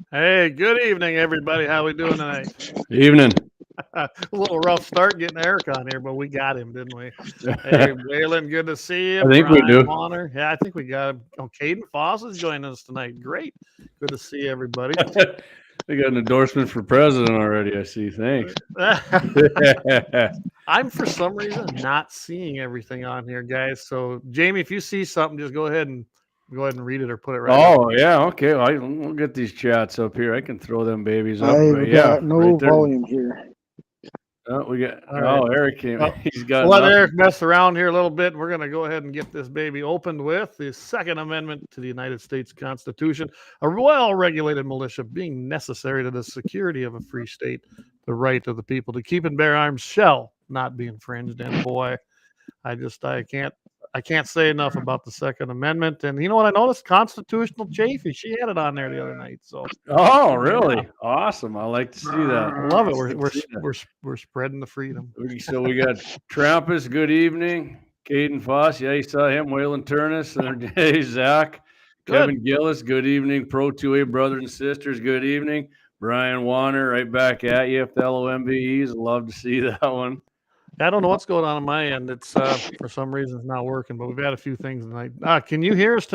Hey, good evening, everybody. How we doing tonight? Evening. A little rough start getting Eric on here, but we got him, didn't we? Hey, Waylon, good to see you. I think we Brian do. Warner. Yeah, I think we got him. Oh, Caden Foss is joining us tonight. Great. Good to see everybody. We got an endorsement for president already, I see. Thanks. I'm, for some reason, not seeing everything on here, guys. So, Jamie, if you see something, just go ahead and read it or put it right up. Oh, yeah. Okay. Well, we'll get these chats up here. I can throw them babies up. I've But yeah, got no right there. volume here. Oh, we got. All right. Eric came. Well, He's got. We'll let nothing. Eric mess around here a little bit. We're going to go ahead and get this baby opened with the Second Amendment to the United States Constitution, a well-regulated militia being necessary to the security of a free state, the right of the people to keep and bear arms shall not be infringed. And boy, I can't say enough about the Second Amendment. And you know what I noticed? Constitutional Chafee. She had it on there the other night. So Oh, really? Awesome. I like to see that. I love it. We're spreading the freedom. So we got Trampus. Good evening. Caden Foss. Yeah, you saw him. Waylon Turnus. Hey, Zach. Kevin Gillis. Good evening. Pro 2A brothers and sisters. Good evening. Brian Warner. Right back at you. Fellow MBEs. Love to see that one. I don't know what's going on my end. It's for some reason it's not working, but we've had a few things tonight. Can you hear us,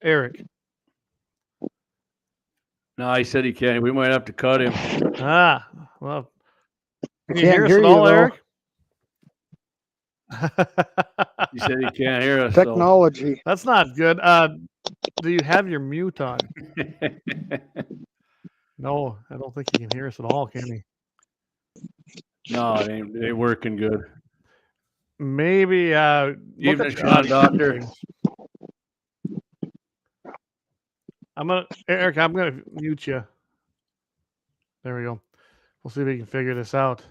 Eric? No, he said he can't. We might have to cut him. Well, can you hear us at all, Eric? He said he can't hear us. Technology. So. That's not good. Do you have your mute on? No, I don't think he can hear us at all, can he? No, it ain't working good. Maybe even Sean Doctor. Eric, I'm gonna mute you. There we go. We'll see if we can figure this out.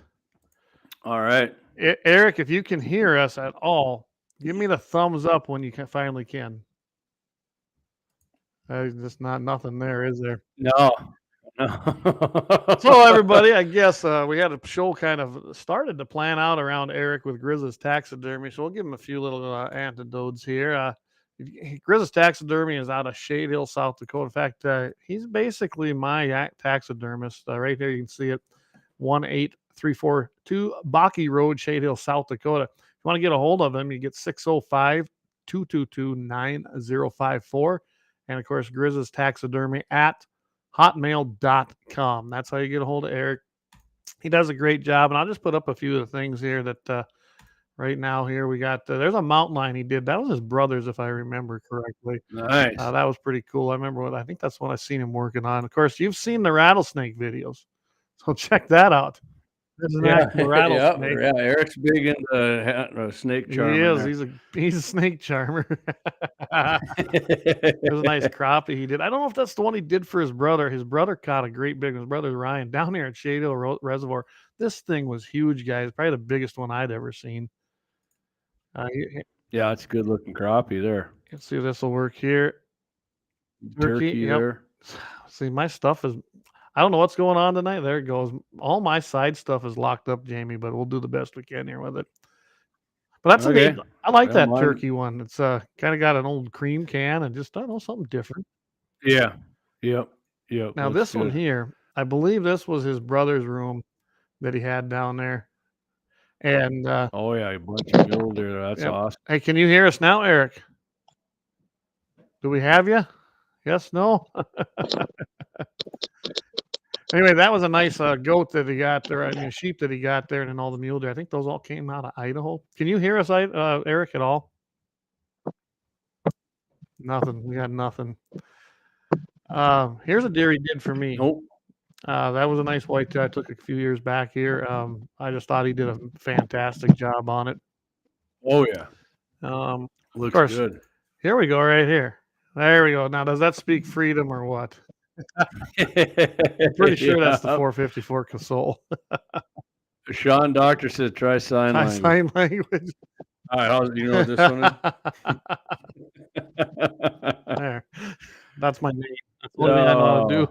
All right. Eric, if you can hear us at all, give me the thumbs up when you finally can. There's just nothing there, is there? No. So everybody, I guess we had a show kind of started to plan out around Eric with Grizz's Taxidermy, so we'll give him a few little antidotes here. Grizz's Taxidermy is out of Shade Hill, South Dakota. In fact, he's basically my taxidermist. Right here, you can see it, 18342 Baki Road, Shade Hill, South Dakota. If you want to get a hold of him, you get 605-222-9054. And, of course, Grizz's Taxidermy at hotmail.com. That's how you get a hold of Eric. He does a great job. And I'll just put up a few of the things here that right now here we got. There's a mountain lion he did. That was his brother's, if I remember correctly. Nice. That was pretty cool. I remember I think that's what I've seen him working on. Of course, you've seen the rattlesnake videos. So check that out. There's an actual rattlesnake. Yeah, Eric's big into snake charmer. He is. He's a snake charmer. It was a nice crappie he did. I don't know if that's the one he did for his brother. His brother caught a great big. His brother's Ryan down here at Shade Hill Reservoir. This thing was huge, guys. Probably the biggest one I'd ever seen. Yeah, it's a good looking crappie there. Let's see if this will work here. Turkey there. See, my stuff is. I don't know what's going on tonight. There it goes. All my side stuff is locked up, Jamie, but we'll do the best we can here with it. But that's okay. I like that turkey one. It's kind of got an old cream can and just, I don't know, something different. Yeah. Yep. Now, this one here, I believe this was his brother's room that he had down there. And oh, yeah, a bunch of gold there. That's awesome. Hey, can you hear us now, Eric? Do we have you? Yes, no? Anyway, that was a nice goat that he got there. I mean, sheep that he got there, and then all the mule deer. I think those all came out of Idaho. Can you hear us, Eric, at all? Nothing. We got nothing. Here's a deer he did for me. Nope. That was a nice white tail I took a few years back here. I just thought he did a fantastic job on it. Oh, yeah. Looks good. Here we go, right here. There we go. Now, does that speak freedom or what? I'm pretty sure that's the 454 console. Sean Doctor said try sign language. Sign language. All right, do you know what this one is? There. That's my name. That's what I know how to do.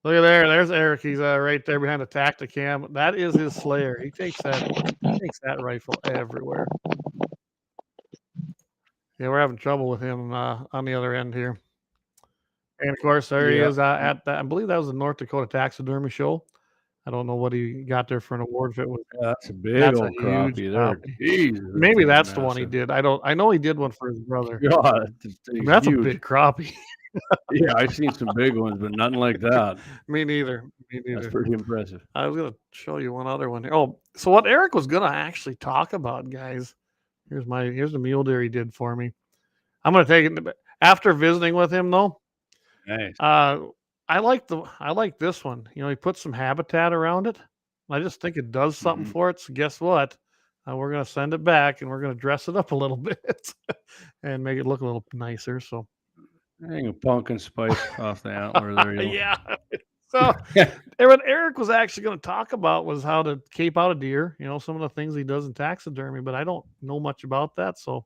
Look at there. There's Eric. He's right there behind the Tacticam. That is his Slayer. He takes that rifle everywhere. Yeah, we're having trouble with him on the other end here. And of course, there he is at that. I believe that was the North Dakota Taxidermy Show. I don't know what he got there for an award. If it was, that's a big that's a old huge crappie there. crappie. Jesus, Maybe that's the one he massive. did. I know he did one for his brother. God, I mean, that's huge. a big crappie. Yeah, I've seen some big ones, but nothing like that. Me neither. That's pretty impressive. I was gonna show you one other one here. Oh, so what Eric was gonna actually talk about, guys. Here's the mule deer he did for me. I'm gonna take it after visiting with him though. Nice. I like this one. You know, he put some habitat around it. I just think it does something for it. So guess what? We're gonna send it back and we're gonna dress it up a little bit and make it look a little nicer. So hang a pumpkin spice off the antler there. Yeah. So what Eric was actually going to talk about was how to cape out a deer, you know, some of the things he does in taxidermy, but I don't know much about that. So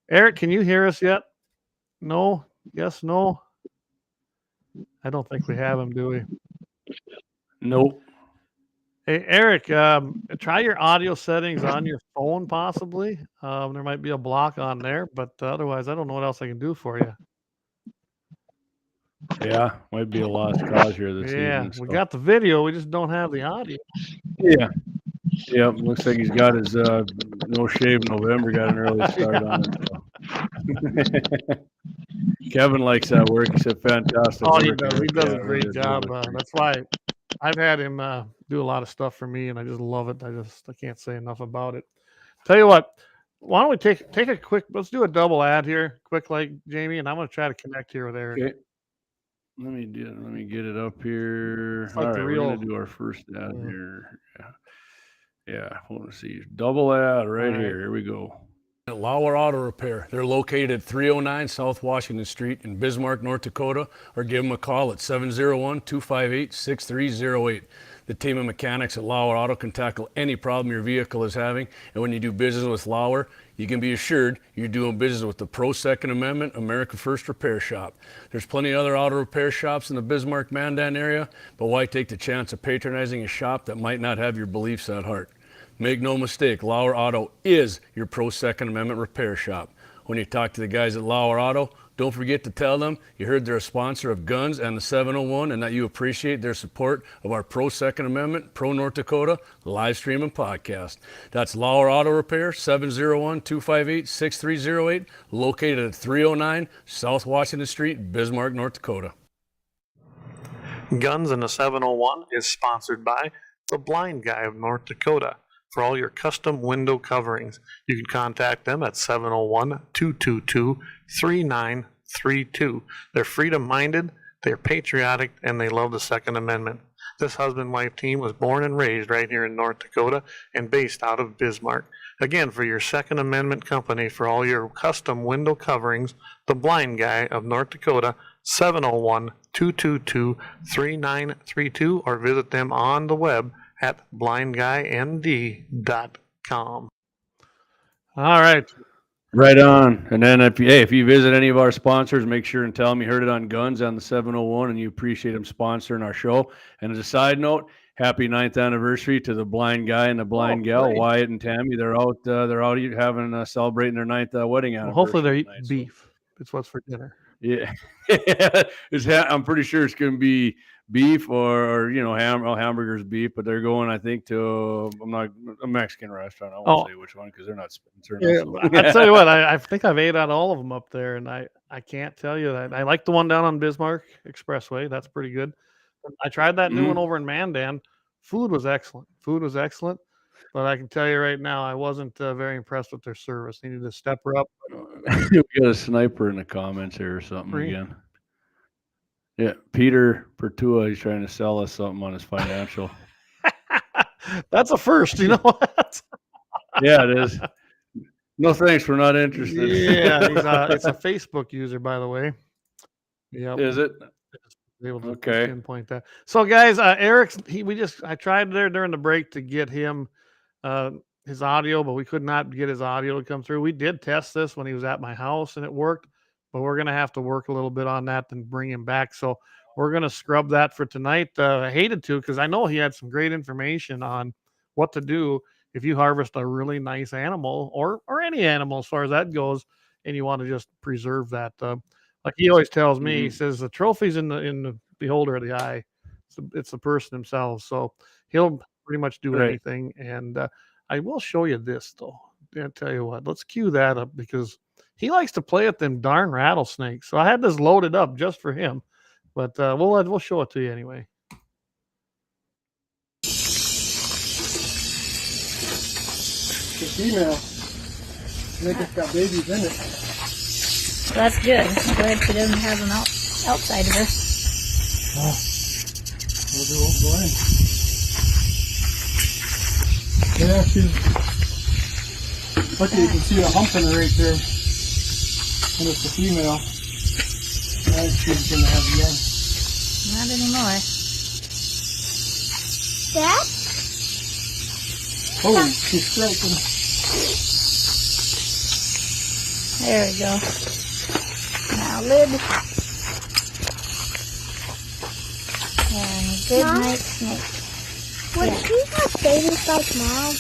Eric, can you hear us yet? No? Yes, no? I don't think we have him, do we? Nope. Hey, Eric, try your audio settings on your phone, possibly. There might be a block on there, but otherwise, I don't know what else I can do for you. Yeah, might be a lost cause here this evening. We got the video. We just don't have the audio. Yeah. Yep. Looks like he's got his no shave November, got an early start on it. So. Kevin likes that work. He said fantastic. Oh, he does. He does a great job. That's why I've had him do a lot of stuff for me, and I just love it. I can't say enough about it. Tell you what, why don't we take a quick? Let's do a double ad here, quick, like Jamie, and I'm going to try to connect here with Eric. Okay. Let me get it up here. Like all right, we're gonna do our first ad here. Yeah. I want to see double ad right here. Here we go. At Lauer Auto Repair. They're located at 309 South Washington Street in Bismarck, North Dakota, or give them a call at 701-258-6308. The team of mechanics at Lauer Auto can tackle any problem your vehicle is having, and when you do business with Lauer, you can be assured you're doing business with the Pro Second Amendment America First Repair Shop. There's plenty of other auto repair shops in the Bismarck-Mandan area, but why take the chance of patronizing a shop that might not have your beliefs at heart? Make no mistake, Lauer Auto is your Pro Second Amendment repair shop. When you talk to the guys at Lauer Auto, don't forget to tell them you heard they're a sponsor of Guns and the 701 and that you appreciate their support of our Pro Second Amendment, Pro North Dakota live stream and podcast. That's Lauer Auto Repair, 701-258-6308, located at 309 South Washington Street, Bismarck, North Dakota. Guns and the 701 is sponsored by the Blind Guy of North Dakota. For all your custom window coverings, you can contact them at 701-222-3932. They're freedom-minded, they're patriotic, and they love the Second Amendment. This husband-wife team was born and raised right here in North Dakota and based out of Bismarck. Again, for your Second Amendment company, for all your custom window coverings, the Blind Guy of North Dakota, 701-222-3932, or visit them on the web at blindguynd.com. All right. Right on. And then if you visit any of our sponsors, make sure and tell them you heard it on Guns on the 701 and you appreciate them sponsoring our show. And as a side note, happy 9th anniversary to the Blind Guy and the Blind Gal, great. Wyatt and Tammy. They're out having celebrating their 9th wedding anniversary. Well, hopefully they're eating beef. It's what's for dinner. Yeah. I'm pretty sure it's going to be beef or hamburgers beef, but they're going, I think, to a Mexican restaurant. I won't say which one because they're not sponsored. Yeah, I tell you what, I think I've ate at all of them up there, and I can't tell you that I like the one down on Bismarck Expressway. That's pretty good. I tried that new one over in Mandan. Food was excellent, but I can tell you right now, I wasn't very impressed with their service. Needed to step her up. We got a sniper in the comments here or something again. Yeah, Peter Pertua, he's trying to sell us something on his financial. That's a first, you know what? Yeah, it is. No thanks, we're not interested. Yeah, it's a Facebook user, by the way. Yeah. Is it? Able to pinpoint that. So, guys, Eric's I tried there during the break to get him his audio, but we could not get his audio to come through. We did test this when he was at my house, and it worked. But we're going to have to work a little bit on that and bring him back. So we're going to scrub that for tonight. I hated to because I know he had some great information on what to do if you harvest a really nice animal or any animal as far as that goes, and you want to just preserve that. Like he always tells me, he Mhm. says the trophy's in the beholder of the eye. It's the person himself. So he'll pretty much do Right. anything. And I will show you this though. I'll tell you what. Let's cue that up because he likes to play at them darn rattlesnakes. So I had this loaded up just for him. But we'll show it to you anyway. The female. I think it's got babies in it. Well, that's good. I'm glad she doesn't have them outside of her. Oh, we'll go in. Yeah, she's. Look, you can see a hump in her right there. And it's a female. I think she's going to have young. Not anymore. Dad? Oh, she's striking. There we go. Now lid. And good Mom? night snake. Would Yeah. she have babies like Mom?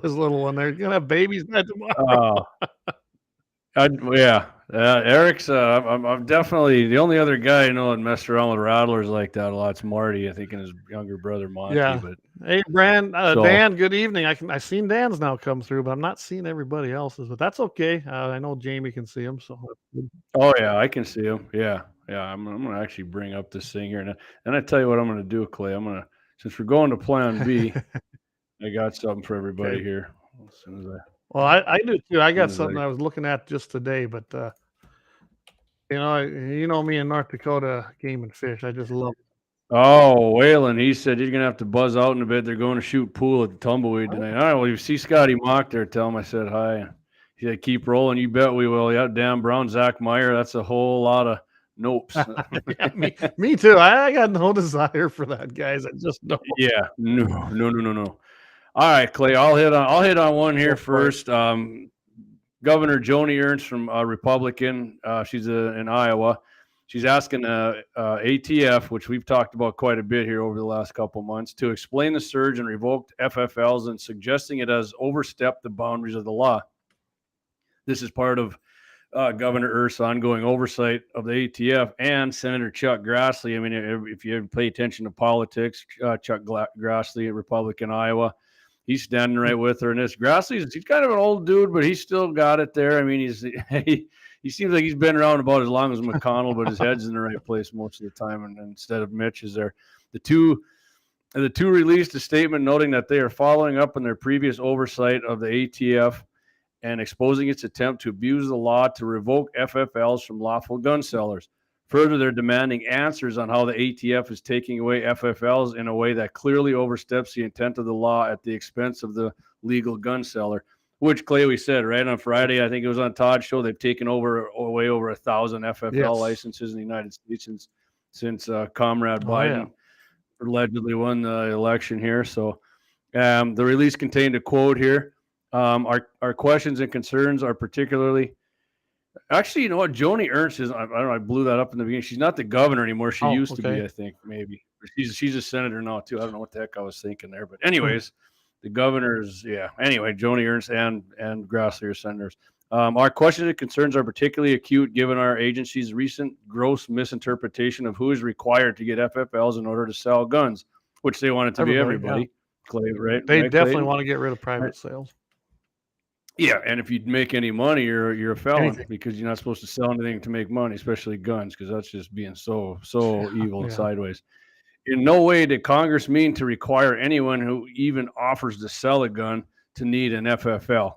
His little one there. You're gonna have babies by tomorrow. Yeah. Eric's. I'm definitely the only other guy I know that messed around with rattlers like that a lot's Marty. I think, and his younger brother Monty. Yeah. But Hey, So- Dan, good evening. I seen Dan's now come through, but I'm not seeing everybody else's. But that's okay. I know Jamie can see him, so oh yeah, I can see him. Yeah. I'm gonna actually bring up this thing here, and I tell you what I'm gonna do, Clay. Since we're going to Plan B, I got something for everybody Okay. here. As soon as well, I do too. I got Soon as something I- I was looking at just today, but you know me in North Dakota game and fish. I just love. Oh, Waylon, he said he's gonna have to buzz out in a bit. They're going to shoot pool at the Tumbleweed tonight. All right, well, you see Scotty Mock there, tell him I said hi. He said, keep rolling. You bet we will. Yeah, Dan Brown, Zach Meyer. That's a whole lot of nopes. Yeah, me too. I got no desire for that, guys. I just don't. Yeah, no. All right, Clay, I'll hit on one here Go for it. first. Governor Joni Ernst from Republican. She's in Iowa. She's asking ATF, which we've talked about quite a bit here over the last couple months, to explain the surge and revoked FFLs and suggesting it has overstepped the boundaries of the law. This is part of Governor Ernst's ongoing oversight of the ATF and Senator Chuck Grassley. I mean, if you ever pay attention to politics, Chuck Grassley, Republican Iowa, he's standing right with her in this. Grassley's he's kind of an old dude, but he's still got it there. I mean, he seems like he's been around about as long as McConnell, but his head's in the right place most of the time. And instead of Mitch is there. The two released a statement noting that they are following up on their previous oversight of the ATF and exposing its attempt to abuse the law to revoke FFLs from lawful gun sellers. Further, they're demanding answers on how the ATF is taking away FFLs in a way that clearly oversteps the intent of the law at the expense of the legal gun seller. Which, Clay, we said, right, on Friday, I think it was on Todd's show, they've taken way over 1,000 FFL licenses in the United States since Comrade Biden allegedly won the election here. So the release contained a quote here. Our questions and concerns are particularly – actually, you know what? Joni Ernst is – I don't know, I blew that up in the beginning. She's not the governor anymore. She used to be, I think, maybe. She's a senator now, too. I don't know what the heck I was thinking there. But anyways – the governors, anyway, Joni Ernst and Grassley are senators. Our questions and concerns are particularly acute given our agency's recent gross misinterpretation of who is required to get FFLs in order to sell guns, which they want it to be everybody. Yeah. Clay, right? They right, definitely Clayton? want to get rid of private sales. Yeah, and if you make any money, you're a felon Anything. because you're not supposed to sell anything to make money, especially guns, because that's just being so evil and sideways. In no way did Congress mean to require anyone who even offers to sell a gun to need an FFL.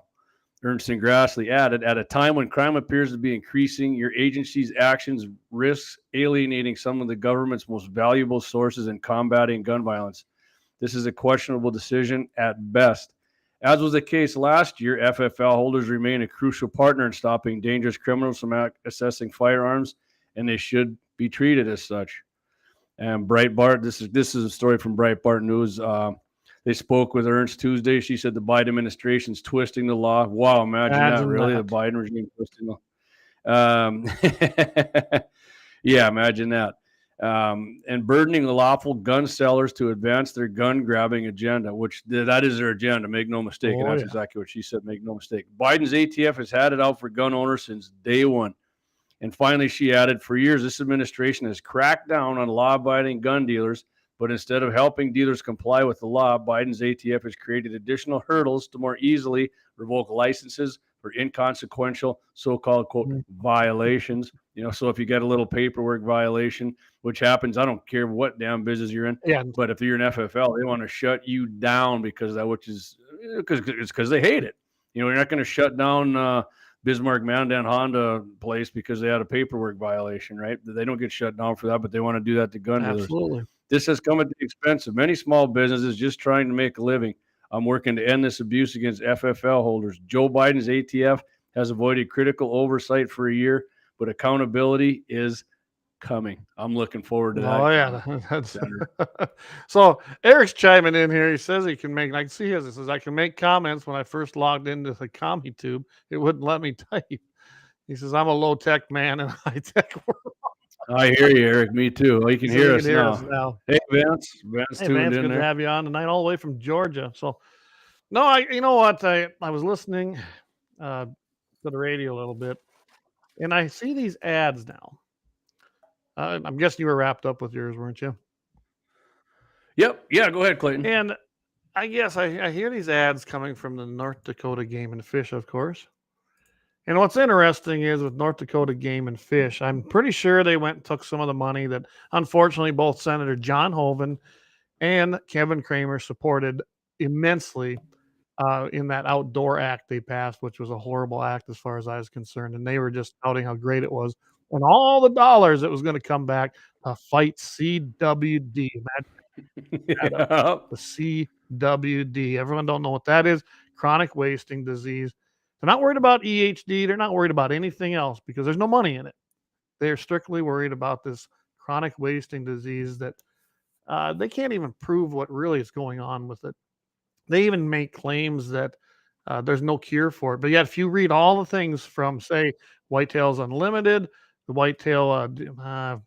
Ernst and Grassley added, at a time when crime appears to be increasing, your agency's actions risks alienating some of the government's most valuable sources in combating gun violence. This is a questionable decision at best. As was the case last year, FFL holders remain a crucial partner in stopping dangerous criminals from accessing firearms, and they should be treated as such. And Breitbart, this is a story from Breitbart News. They spoke with Ernst Tuesday. She said the Biden administration's twisting the law. Wow, imagine that, really? The Biden regime twisting the Yeah, imagine that. and burdening lawful gun sellers to advance their gun grabbing agenda, which that is their agenda. Make no mistake. And that's exactly what she said. Make no mistake. Biden's ATF has had it out for gun owners since day one. And finally, she added, for years, this administration has cracked down on law-abiding gun dealers, but instead of helping dealers comply with the law, Biden's ATF has created additional hurdles to more easily revoke licenses for inconsequential so-called, quote, violations. So if you get a little paperwork violation, which happens, I don't care what damn business you're in, but if you're an FFL, they want to shut you down because because they hate it. You're not going to shut down Bismarck Mandan Honda place because they had a paperwork violation, right? They don't get shut down for that, but they want to do that to gun dealers. Absolutely. This has come at the expense of many small businesses just trying to make a living. I'm working to end this abuse against FFL holders. Joe Biden's ATF has avoided critical oversight for a year, but accountability is coming. I'm looking forward to that. Oh, yeah. That's so Eric's chiming in here. He says he can make, I can see his. He says, I can make comments. When I first logged into the commie tube, it wouldn't let me type. He says, I'm a low-tech man in a high-tech world. I hear you, Eric. Me too. Oh, you can hear us now. Hey, Vance. Vance, good to have you on tonight, all the way from Georgia. So, no, you know what? I was listening to the radio a little bit, and I see these ads now. I'm guessing you were wrapped up with yours, weren't you? Yep. Yeah, go ahead, Clayton. And I guess I hear these ads coming from the North Dakota Game and Fish, of course. And what's interesting is with North Dakota Game and Fish, I'm pretty sure they went and took some of the money that, unfortunately, both Senator John Hoeven and Kevin Kramer supported immensely in that outdoor act they passed, which was a horrible act as far as I was concerned. And they were just touting how great it was. And all the dollars that was going to come back to fight CWD. The CWD. Everyone don't know what that is. Chronic wasting disease. They're not worried about EHD. They're not worried about anything else because there's no money in it. They're strictly worried about this chronic wasting disease that they can't even prove what really is going on with it. They even make claims that there's no cure for it. But yet, if you read all the things from, say, Whitetails Unlimited, the Whitetail, I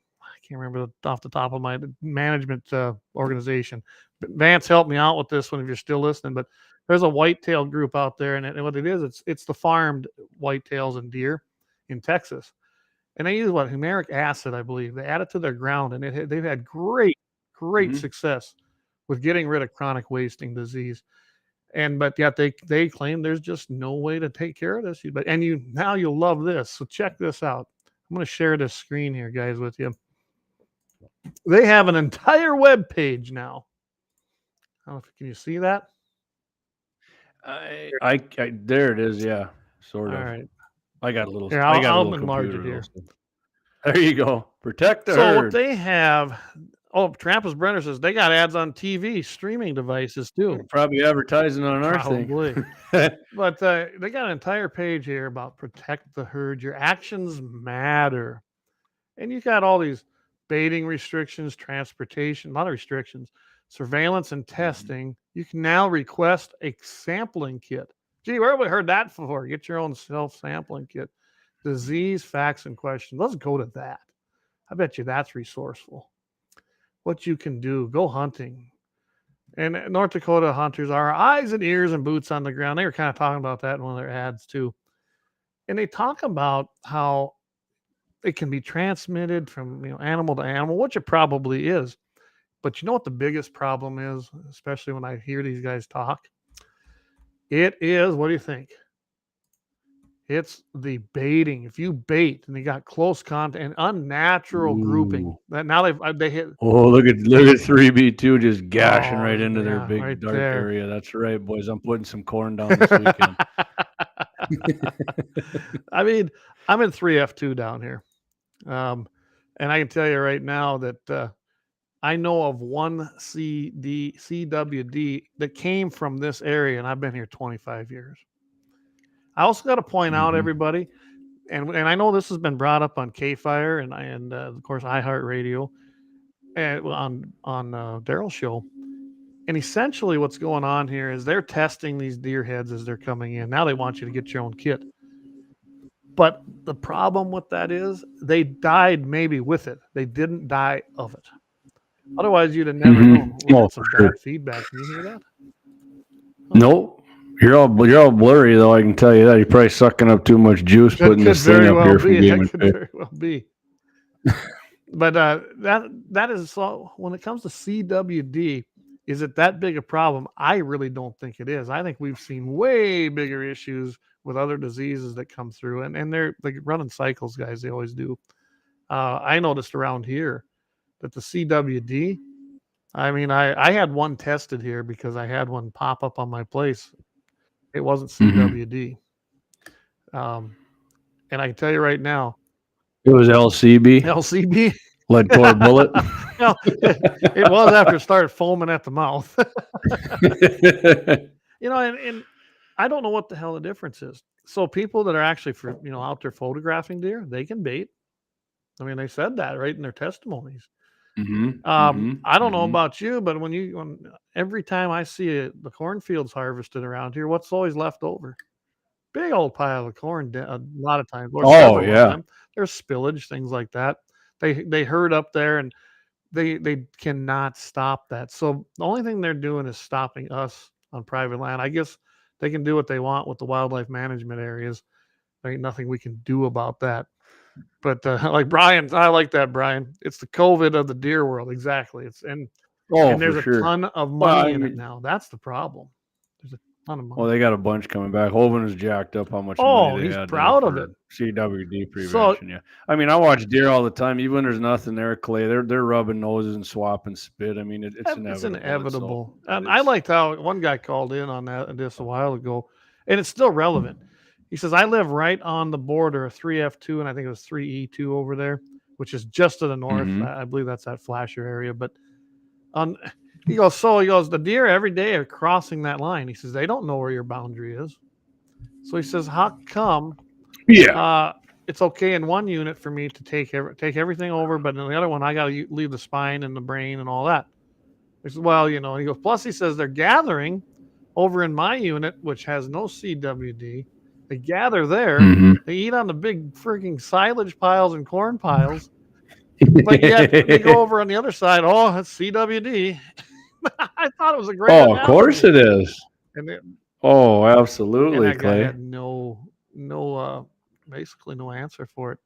can't remember off the top of my management organization. But Vance helped me out with this one if you're still listening. But there's a whitetail group out there, and what it is, it's the farmed whitetails and deer in Texas. And they use humeric acid, I believe. They add it to their ground, and they've had great success with getting rid of chronic wasting disease. But yet they claim there's just no way to take care of this. Now you'll love this. So check this out. I'm going to share this screen here, guys, with you. They have an entire web page now. Can you see that? There it is. Yeah, sort of. All right. I got a little. Here, I got I'll a little enlarge it here. There you go. Protect the herd. So what they have. Oh, Trampus Brenner says they got ads on TV streaming devices too. Probably advertising on our thing. But they got an entire page here about protect the herd. Your actions matter. And you got all these baiting restrictions, transportation, a lot of restrictions, surveillance and testing. You can now request a sampling kit. Gee, where have we heard that before? Get your own self-sampling kit. Disease, facts, and questions. Let's go to that. I bet you that's resourceful. What you can do, go hunting. And North Dakota hunters are eyes and ears and boots on the ground. They were kind of talking about that in one of their ads too. And they talk about how it can be transmitted from animal to animal, which it probably is. But you know what the biggest problem is, especially when I hear these guys talk? It is, what do you think? It's the baiting. If you bait and they got close contact and unnatural grouping, that now they hit. Oh, look at 3B2 just gashing right into their big dark area. That's right, boys. I'm putting some corn down this weekend. I mean, I'm in 3F2 down here, and I can tell you right now that I know of one CWD that came from this area, and I've been here 25 years. I also got to point out, everybody, and I know this has been brought up on KFYR and of course iHeartRadio and on Daryl's show. And essentially, what's going on here is they're testing these deer heads as they're coming in. Now they want you to get your own kit. But the problem with that is they died maybe with it. They didn't die of it. Otherwise, you'd have never known. We Oh, got some for sure. bad feedback. Can you hear that? Nope. You're all blurry though. I can tell you that. You're probably sucking up too much juice putting this thing up here from Game That could very well be. But that is so. When it comes to CWD, is it that big a problem? I really don't think it is. I think we've seen way bigger issues with other diseases that come through, and they're like running cycles, guys. They always do. I noticed around here that the CWD. I mean, I had one tested here because I had one pop up on my place. It wasn't CWD. And I can tell you right now, it was LCB. LCB. Lead core bullet. Well, it was after it started foaming at the mouth. And I don't know what the hell the difference is. So people that are actually out there photographing deer, they can bait. I mean, they said that right in their testimonies. I don't know about you, but when every time I see the cornfields harvested around here, what's always left over? Big old pile of corn. A lot of times. Oh yeah. There's spillage, things like that. They herd up there, and they cannot stop that. So the only thing they're doing is stopping us on private land. I guess they can do what they want with the wildlife management areas. There ain't nothing we can do about that. But like Brian, I like that, Brian. It's the COVID of the deer world. Exactly. And there's a ton of money in it now. That's the problem. There's a ton of money. Well, they got a bunch coming back. Hovind has jacked up how much Oh, money they he's had proud of it. CWD prevention. Yeah. I mean, I watch deer all the time. Even when there's nothing there, Clay, they're rubbing noses and swapping spit. I mean, it's inevitable. It's inevitable. And I liked how one guy called in on this a while ago, and it's still relevant. He says, I live right on the border of 3F2, and I think it was 3E2 over there, which is just to the north. I believe that's that Flasher area. But he goes, the deer every day are crossing that line. He says, they don't know where your boundary is. So he says, how come it's okay in one unit for me to take everything over, but in the other one, I got to leave the spine and the brain and all that. He says, well, he goes, plus he says they're gathering over in my unit, which has no CWD. They gather there. They eat on the big freaking silage piles and corn piles. But yet they go over on the other side. Oh, that's CWD. I thought it was a great analogy. Of course it is. Absolutely, and Clay. I had basically no answer for it.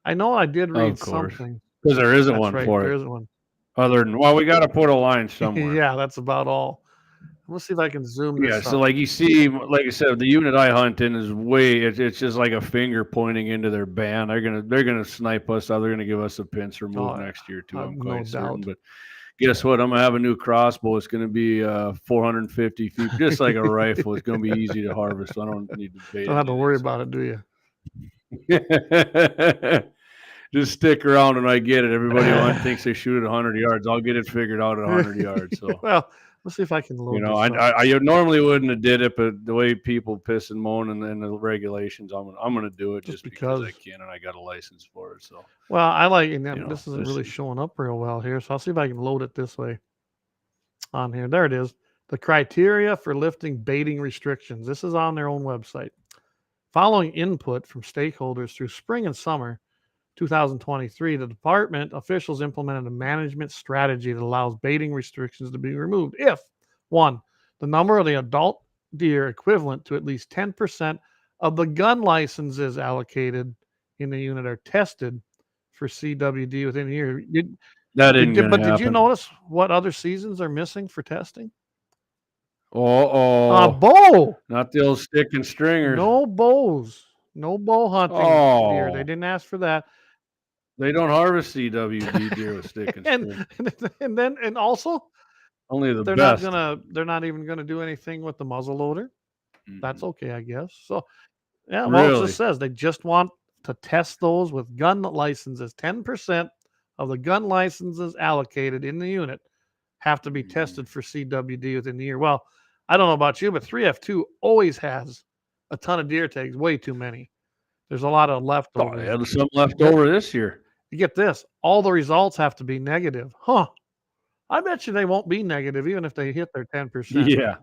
I know I did read something. Because there isn't one for it. There isn't one. Other than, we got to put a line somewhere. Yeah, that's about all. Let's see if I can zoom this up. So like you see, like I said, the unit I hunt in is it's just like a finger pointing into their band. They're gonna snipe us. They're gonna give us a pincer move next year too. I'm quite certain. But guess what? I'm gonna have a new crossbow. It's gonna be 450 feet, just like a rifle. It's gonna be easy to harvest. So I don't need to bait. Don't have to worry about it, do you? Just stick around when I get it. Everybody thinks they shoot at 100 yards. I'll get it figured out at 100 yards. So well. Let's see if I can load this up. I normally wouldn't have did it, but the way people piss and moan and the regulations, I'm going to do it just because I can, and I got a license for it. So, well, I like this isn't really showing up real well here, so I'll see if I can load it this way on here. There it is. The criteria for lifting baiting restrictions. This is on their own website. Following input from stakeholders through spring and summer 2023, the department officials implemented a management strategy that allows baiting restrictions to be removed if, one, the number of the adult deer equivalent to at least 10% of the gun licenses allocated in the unit are tested for CWD within a year. Did you notice what other seasons are missing for testing? Bow. Not the old stick and stringers. No bows. No bow hunting deer. They didn't ask for that. They don't harvest CWD deer with stick and string. and also only the best. They're not even gonna do anything with the muzzle loader. That's okay, I guess. So yeah, it just says they just want to test those with gun licenses. 10% of the gun licenses allocated in the unit have to be tested for CWD within the year. Well, I don't know about you, but 3F2 always has a ton of deer tags, way too many. There's a lot of leftovers. They had some left over this year. You get this. All the results have to be negative. I bet you they won't be negative even if they hit their 10%. Yeah.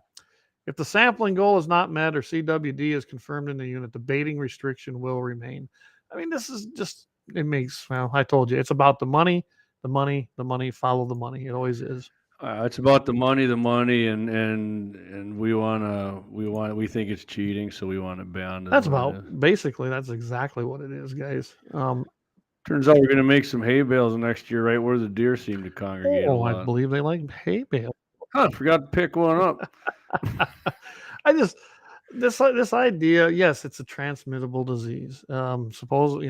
If the sampling goal is not met or CWD is confirmed in the unit, the baiting restriction will remain. I mean, this is just, it makes, well, I told you, it's about the money, the money, the money, follow the money. It always is. It's about the money, and we think it's cheating, so we want it banned. That's about, basically, that's exactly what it is, guys. Turns out we're going to make some hay bales next year, right where the deer seem to congregate a lot. I believe they like hay bale. I forgot to pick one up. I just, this idea, yes, it's a transmittable disease. Suppose,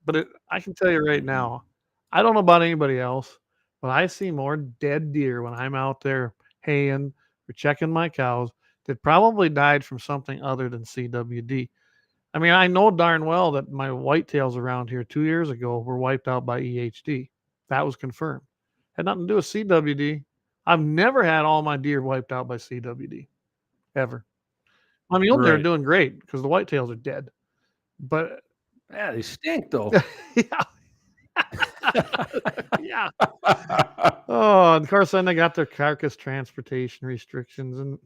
but I can tell you right now, I don't know about anybody else, but I see more dead deer when I'm out there haying or checking my cows that probably died from something other than CWD. I mean, I know darn well that my whitetails around here 2 years ago were wiped out by EHD. That was confirmed. Had nothing to do with CWD. I've never had all my deer wiped out by CWD, ever. I mean, they're doing great because the whitetails are dead. But yeah, they stink though. Yeah. Yeah. Oh, of course, then they got their carcass transportation restrictions, and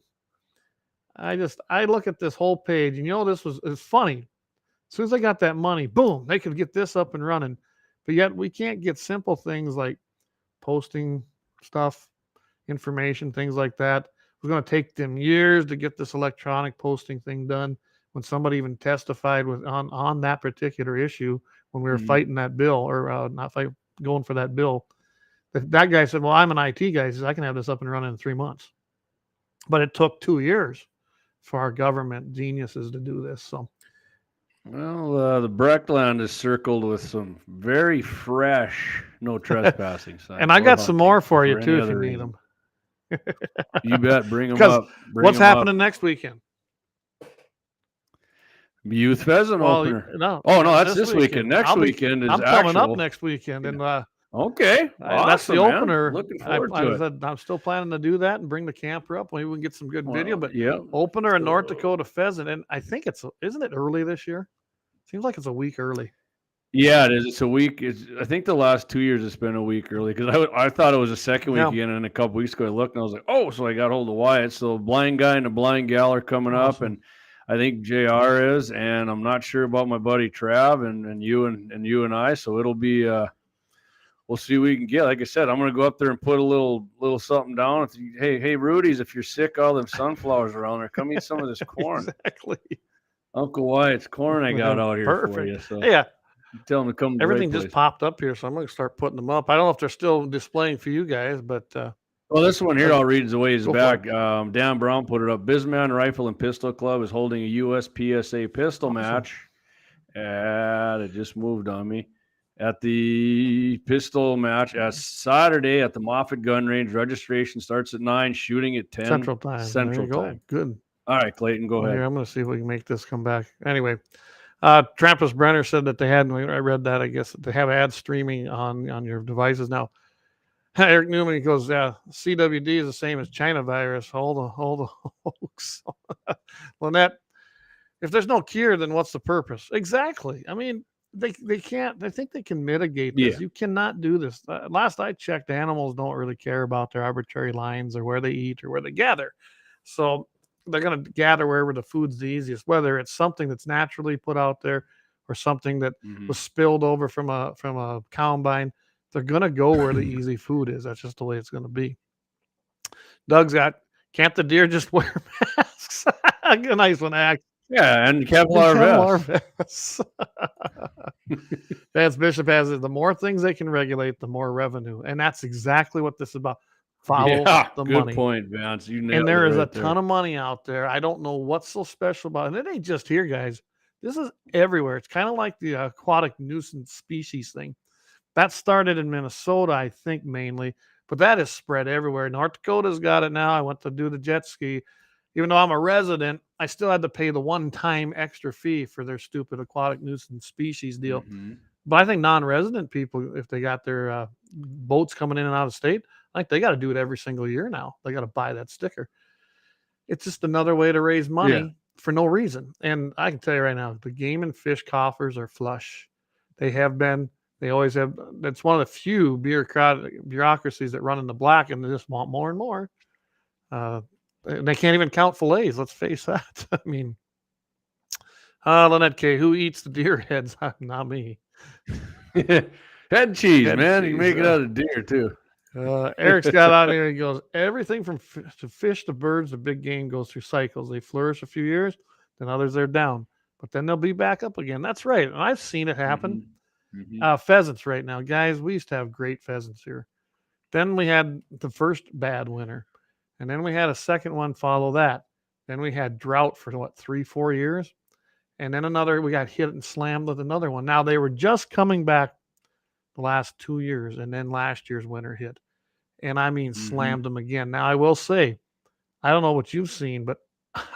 I look at this whole page, and it's funny. As soon as they got that money, boom, they could get this up and running. But yet we can't get simple things like posting stuff, information, things like that. It was going to take them years to get this electronic posting thing done. When somebody even testified on that particular issue when we were fighting that bill, or going for that bill, that guy said, "Well, I'm an IT guy. He says, I can have this up and running in 3 months." But it took 2 years for our government geniuses to do this. So, well, the Breckland is circled with some very fresh no trespassing signs. And I got some more for you too if you need them. You bet. Bring them up. What's happening next weekend? Youth pheasant opener. No. Oh, no, that's this weekend. Next weekend is I'm coming up next weekend. And okay. Awesome, that's the opener. Looking forward to it. I'm still planning to do that and bring the camper up. Maybe we can get some good video. But yeah, opener in North Dakota pheasant. And I think isn't it early this year? Seems like it's a week early. Yeah, it is. It's a week. I think the last 2 years it's been a week early, because I thought it was a second weekend, and a couple weeks ago I looked and I was like, oh, so I got hold of Wyatt. So blind guy and a blind gal are coming up, and I think JR is, and I'm not sure about my buddy Trav and you and I. So it'll be we'll see what we can get. Like I said, I'm gonna go up there and put a little something down. Hey Rudy's, if you're sick, all them sunflowers around there, come eat some of this corn. Exactly. Uncle Wyatt's corn I got out here for you. So yeah. Tell them to come. Everything just popped up here, so I'm going to start putting them up. I don't know if they're still displaying for you guys, but well, this one here I'll read the ways back. Dan Brown put it up. Bisman Rifle and Pistol Club is holding a USPSA pistol match. And it just moved on me. At the pistol match Saturday at the Moffett Gun Range. Registration starts at 9, shooting at 10 Central Time. Central Time. Good. All right, Clayton, go ahead. Here, I'm going to see if we can make this come back. Anyway. Trampus Brenner said that I read that, I guess, that they have ads streaming on your devices now. Eric Newman, he goes, CWD is the same as China virus. Hold the hoax. Lynette, if there's no cure, then what's the purpose? Exactly. I mean, they can't, I think they can mitigate this. Yeah. You cannot do this. Last I checked, animals don't really care about their arbitrary lines or where they eat or where they gather. So they're going to gather wherever the food's the easiest, whether it's something that's naturally put out there or something that was spilled over from a combine. They're going to go where the easy food is. That's just the way it's going to be. Doug's got, can't the deer just wear masks? A nice one, Act. Yeah, and Kevlar vests. Vance Bishop has it. The more things they can regulate, the more revenue. And that's exactly what this is about. Follow the money. Good point, Vance. And there is a ton of money out there. I don't know what's so special about it. And it ain't just here, guys. This is everywhere. It's kind of like the aquatic nuisance species thing. That started in Minnesota, I think, mainly. But that is spread everywhere. North Dakota's got it now. I went to do the jet ski. Even though I'm a resident, I still had to pay the one-time extra fee for their stupid aquatic nuisance species deal. But I think non-resident people, if they got their boats coming in and out of state, like they got to do it every single year now. They got to buy that sticker. It's just another way to raise money for no reason. And I can tell you right now, the game and fish coffers are flush. They have been. They always have. That's one of the few bureaucracies that run in the black, and they just want more and more. And they can't even count fillets. Let's face that. I mean, Lynette K, who eats the deer heads? Not me. Head cheese, Head man. You can cheese, make it out of deer too. Eric's got on here. He goes, everything from to fish to birds to big game goes through cycles. They flourish a few years, then others they're down, but then they'll be back up again. That's right, and I've seen it happen. Pheasants right now, guys. We used to have great pheasants here. Then we had the first bad winter, and then we had a second one follow that. Then we had drought for 3-4 years, and then another. We got hit and slammed with another one. Now they were just coming back the last 2 years, and then last year's winter hit. And I mean, slammed them again. Now, I will say, I don't know what you've seen, but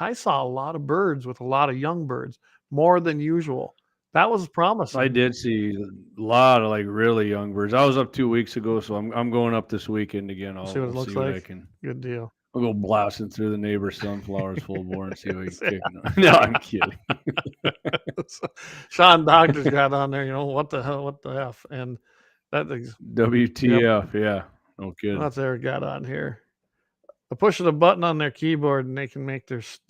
I saw a lot of birds with a lot of young birds, more than usual. That was promising. I did see a lot of really young birds. I was up 2 weeks ago, so I'm going up this weekend again. I'll see what it looks see what like. I can. Good deal. I'll go blasting through the neighbor's sunflowers full bore and see what he's kicking on. No, I'm kidding. Sean Doctor's got on there, what the hell, what the F? And that is WTF, yeah. No kidding. That's Eric got on here. The push of the button on their keyboard and they can make that's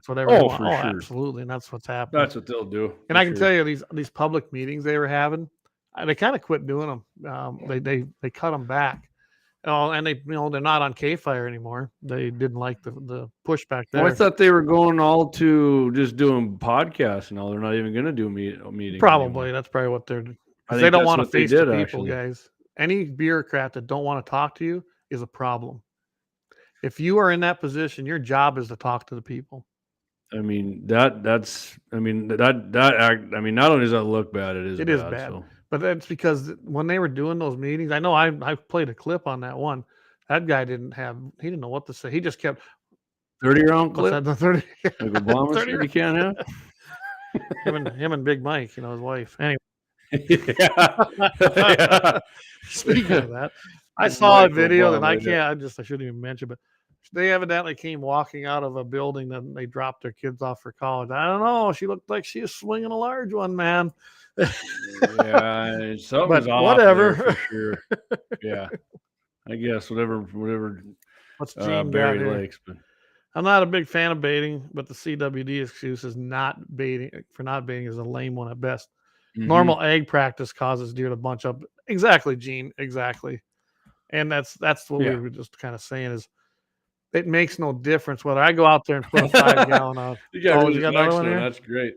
whatever they want. For sure. Absolutely. And that's what's happening. That's what they'll do. And I can tell you these public meetings they were having, they kind of quit doing them. They cut them back. And they they're not on KFYR anymore. They didn't like the pushback there. Well, I thought they were going all to just doing podcasts now. They're not even going to do meetings. Probably. Anymore. That's probably what they're doing. I They don't want to what they face the did, people, actually. guys. Any bureaucrat that don't want to talk to you is a problem. If you are in that position, your job is to talk to the people. I mean, not only does that look bad, it is bad. So. But that's because when they were doing those meetings, I know I played a clip on that one. That guy didn't know what to say. He just kept 30-round clip. The 30. Like Obama said you can't have. him and Big Mike, his wife. Anyway. Yeah. Speaking of that, I saw a video that I shouldn't even mention, but they evidently came walking out of a building and they dropped their kids off for college. I don't know. She looked like she was swinging a large one, man. Yeah, something's off whatever. There for sure. Yeah, I guess whatever. What's Gene Barry likes, but I'm not a big fan of baiting, but the CWD excuse is not baiting is a lame one at best. Normal egg practice causes deer to bunch up. Exactly, Gene. Exactly. And that's what we were just kind of saying is it makes no difference whether I go out there and put a 5-gallon out. You got another one here? That's great.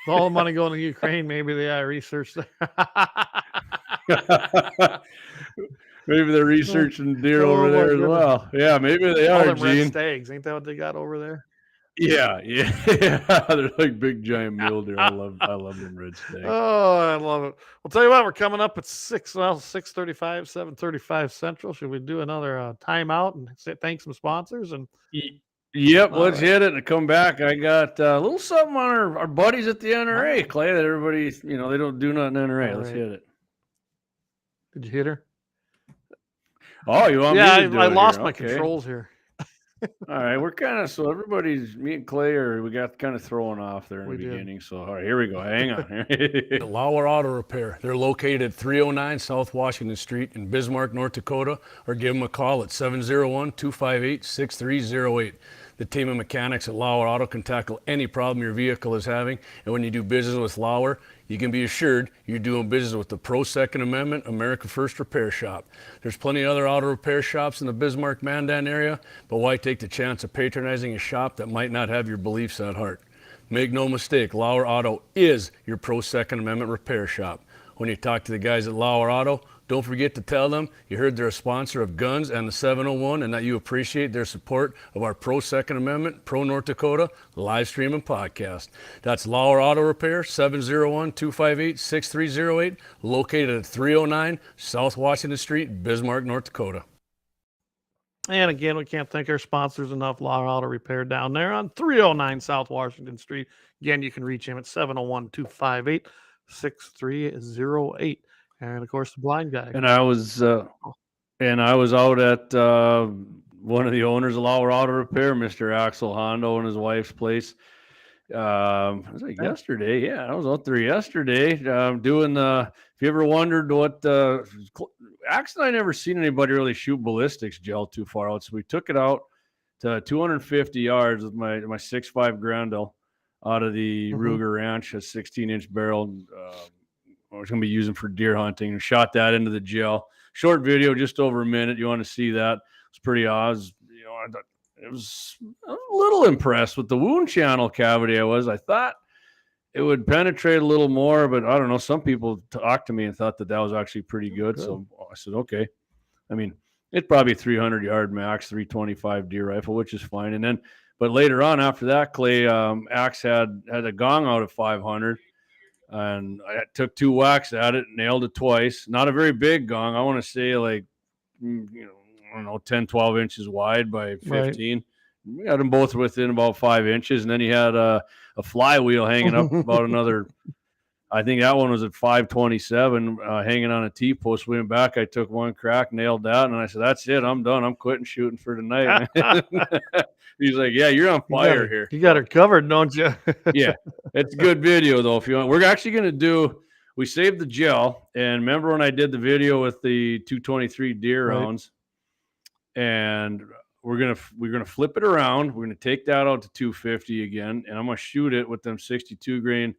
All the money going to Ukraine, maybe they research there. Maybe they're researching deer over there as well. Yeah, maybe they are, Gene. Red stags. Ain't that what they got over there? Yeah. They're like big giant mule deer. I love them red stags. Oh, I love it. Well, tell you what, we're coming up at 6:35, 7:35 Central. Should we do another timeout and thank some sponsors? And yep, let's hit it and come back. I got a little something on our buddies at the NRA, Clay, that everybody, they don't do nothing NRA. Let's hit it. Did you hit her? Oh, you want me to do it? I lost here? my Okay. controls here. All right, we're kind of me and Clay we got kind of thrown off there in the beginning. So all right, here we go. Hang on. Lauer Auto Repair. They're located at 309 South Washington Street in Bismarck, North Dakota, or give them a call at 701-258-6308. The team of mechanics at Lauer Auto can tackle any problem your vehicle is having, and when you do business with Lauer, you can be assured you're doing business with the Pro Second Amendment America First Repair Shop. There's plenty of other auto repair shops in the Bismarck-Mandan area, but why take the chance of patronizing a shop that might not have your beliefs at heart? Make no mistake, Lauer Auto is your Pro Second Amendment repair shop. When you talk to the guys at Lauer Auto, don't forget to tell them you heard they're a sponsor of Guns and the 701 and that you appreciate their support of our Pro Second Amendment, Pro North Dakota live stream and podcast. That's Lauer Auto Repair, 701-258-6308, located at 309 South Washington Street, Bismarck, North Dakota. And again, we can't thank our sponsors enough. Lauer Auto Repair down there on 309 South Washington Street. Again, you can reach him at 701-258-6308. And of course, the blind guy. And I was out at one of the owners of Lauer Auto Repair, Mr. Axel Hondo, and his wife's place. I was like yesterday. Yeah, I was out there yesterday doing the. If you ever wondered what Axel and I never seen anybody really shoot ballistics gel too far out, so we took it out to 250 yards with my 6.5 Grendel out of the Ruger Ranch, a 16-inch barrel. I was going to be using for deer hunting, and shot that into the gel. Short video, just over a minute. You want to see that? It's pretty awesome. You know, I was a little impressed with the wound channel cavity. I thought it would penetrate a little more, but I don't know. Some people talked to me and thought that was actually pretty good. So I said, okay. I mean, it's probably 300 yard max, 325 deer rifle, which is fine. And then, but later on after that, Clay Axe had a gong out of 500. And I took 2 whacks at it, nailed it twice. Not a very big gong. I want to say like, I don't know, 10, 12 inches wide by 15. Right. We had them both within about 5 inches. And then he had a flywheel hanging up about another, I think that one was at 527, hanging on a T-post. Went back, I took 1 crack, nailed that, and I said, that's it, I'm done. I'm quitting shooting for tonight. He's like, yeah, you're on fire here. You got her covered, don't you? Yeah, it's a good video, though, if you want. We're actually going to we saved the gel, and remember when I did the video with the 223 deer rounds, and we're gonna flip it around. We're gonna take that out to 250 again, and I'm gonna shoot it with them 62 grain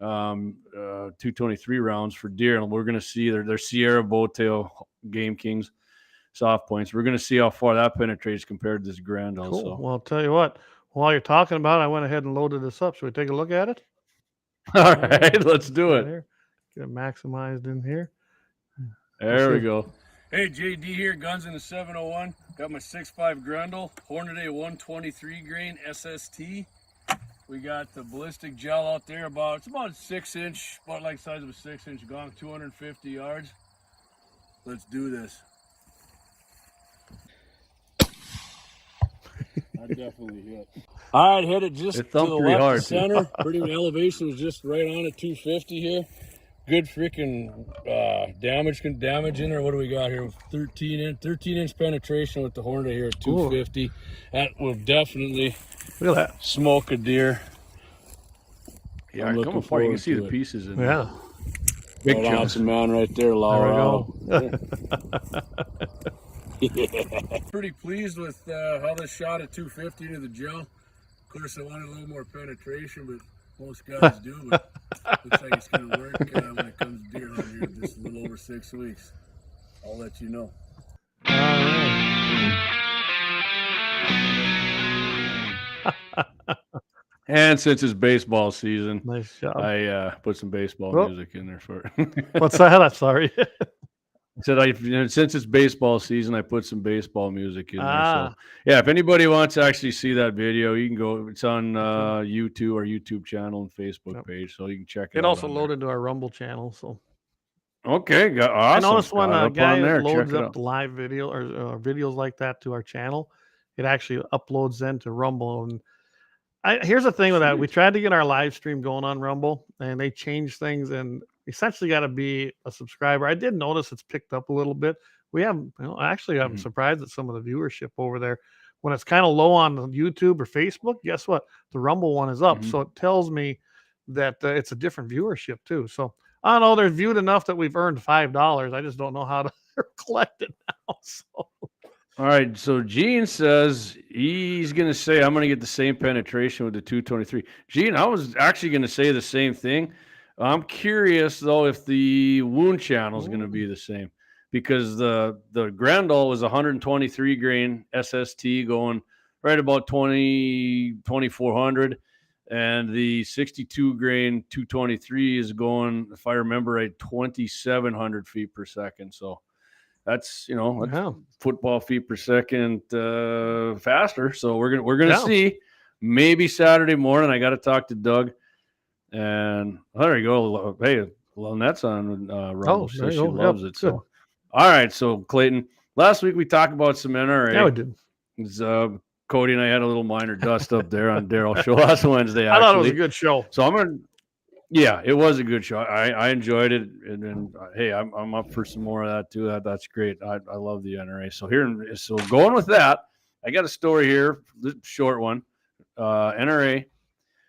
223 rounds for deer, and we're gonna see their Sierra Bowtail Game Kings soft points. We're gonna see how far that penetrates compared to this Grendel. Cool. So. Well, I'll tell you what. While you're talking about it, I went ahead and loaded this up. Should we take a look at it? All right, let's do it. Get it maximized in here. There we go. Hey, JD here, guns in the 701. Got my 6.5 Grendel, Hornady 123 grain SST. We got the ballistic gel out there, it's about 6 inch, about like size of a 6 inch gong, 250 yards. Let's do this. I definitely hit. All right, hit it just to the left center. Pretty elevation was just right on at 250 here. Good freaking damage in there. What do we got here? 13 inch penetration with the Hornady here at 250. Ooh. That will definitely smoke a deer. Yeah, I'm looking forward. You can see the pieces in there. Yeah. Big chunks, man, right there, Laura. Pretty pleased with how this shot at 250 into the gel. Of course, I wanted a little more penetration, but most guys do. But looks like it's going to work when it comes to deer hunting here just a little over 6 weeks. I'll let you know. All right. And since it's baseball season, nice job. I put some baseball music in there for it. What's that? I'm sorry. I said since it's baseball season, I put some baseball music in there. So yeah, if anybody wants to actually see that video, you can go. It's on YouTube, our YouTube channel and Facebook page, so you can check it out. It also loaded to our Rumble channel. So okay, awesome. I noticed when a guy loads up the live video or videos like that to our channel, it actually uploads then to Rumble. And here's the thing with that: we tried to get our live stream going on Rumble, and they changed things and essentially got to be a subscriber. I did notice it's picked up a little bit. We have, actually, I'm surprised at some of the viewership over there. When it's kind of low on YouTube or Facebook, guess what? The Rumble one is up. So it tells me that it's a different viewership too. So I don't know. They're viewed enough that we've earned $5. I just don't know how to collect it now. So. All right. So Gene says he's going to say, I'm going to get the same penetration with the 223. Gene, I was actually going to say the same thing. I'm curious, though, if the wound channel is going to be the same, because the Grendel was 123 grain SST going right about 2,400, and the 62 grain 223 is going, if I remember right, 2,700 feet per second. So that's football feet per second faster. So we're gonna see. Maybe Saturday morning. I got to talk to Doug. And there you go. Hey, Lynette's on Rumble. So she loves it. So, all right. So, Clayton, last week we talked about some NRA. Yeah, we did. Cody and I had a little minor dust up there on Daryl's show last Wednesday. I thought it was a good show. So it was a good show. I enjoyed it. And then, hey, I'm up for some more of that too. That's great. I love the NRA. So going with that, I got a story here, short one. NRA.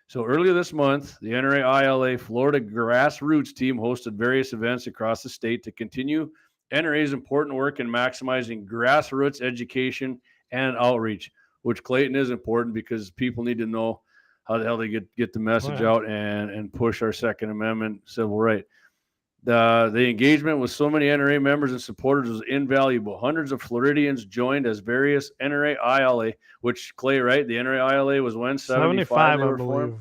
So earlier this month, the NRA ILA Florida grassroots team hosted various events across the state to continue NRA's important work in maximizing grassroots education and outreach. which Clayton is important because people need to know how the hell they get the message out and push our Second Amendment civil right. The engagement with so many NRA members and supporters was invaluable. Hundreds of Floridians joined as various NRA ILA, which Clay, right? The NRA ILA was when 75 I believe.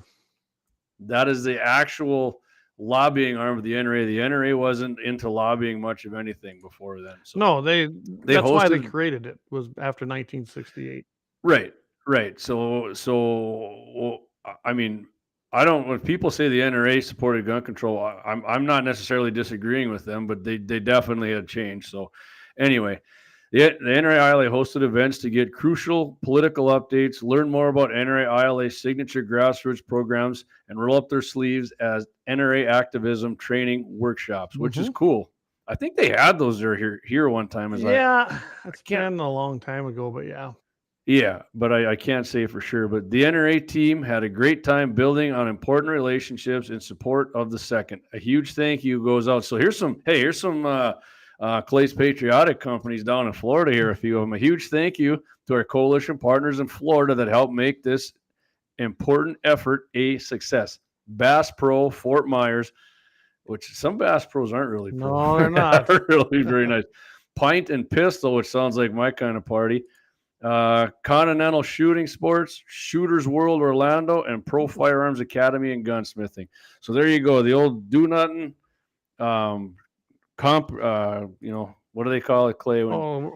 That is the actual lobbying arm of the NRA. The NRA wasn't into lobbying much of anything before then. So no, that's why they created it, was after 1968. Right. So I mean, when people say the NRA supported gun control, I'm not necessarily disagreeing with them, but they definitely had changed. So anyway, the NRA ILA hosted events to get crucial political updates, learn more about NRA ILA signature grassroots programs, and roll up their sleeves as NRA activism training workshops, which is cool. I think they had those here one time. It's been a long time ago, but yeah. Yeah, but I can't say for sure. But the NRA team had a great time building on important relationships in support of the Second. A huge thank you goes out. So here's some Clay's patriotic companies down in Florida here, a few of them. A huge thank you to our coalition partners in Florida that helped make this important effort a success. Bass Pro, Fort Myers, which some Bass Pros aren't really pro. No, they're not. Really very nice. Pint and Pistol, which sounds like my kind of party. Continental Shooting Sports, Shooters World Orlando, and Pro Firearms Academy and Gunsmithing. So there you go. The old do nothing, what do they call it, Clay? When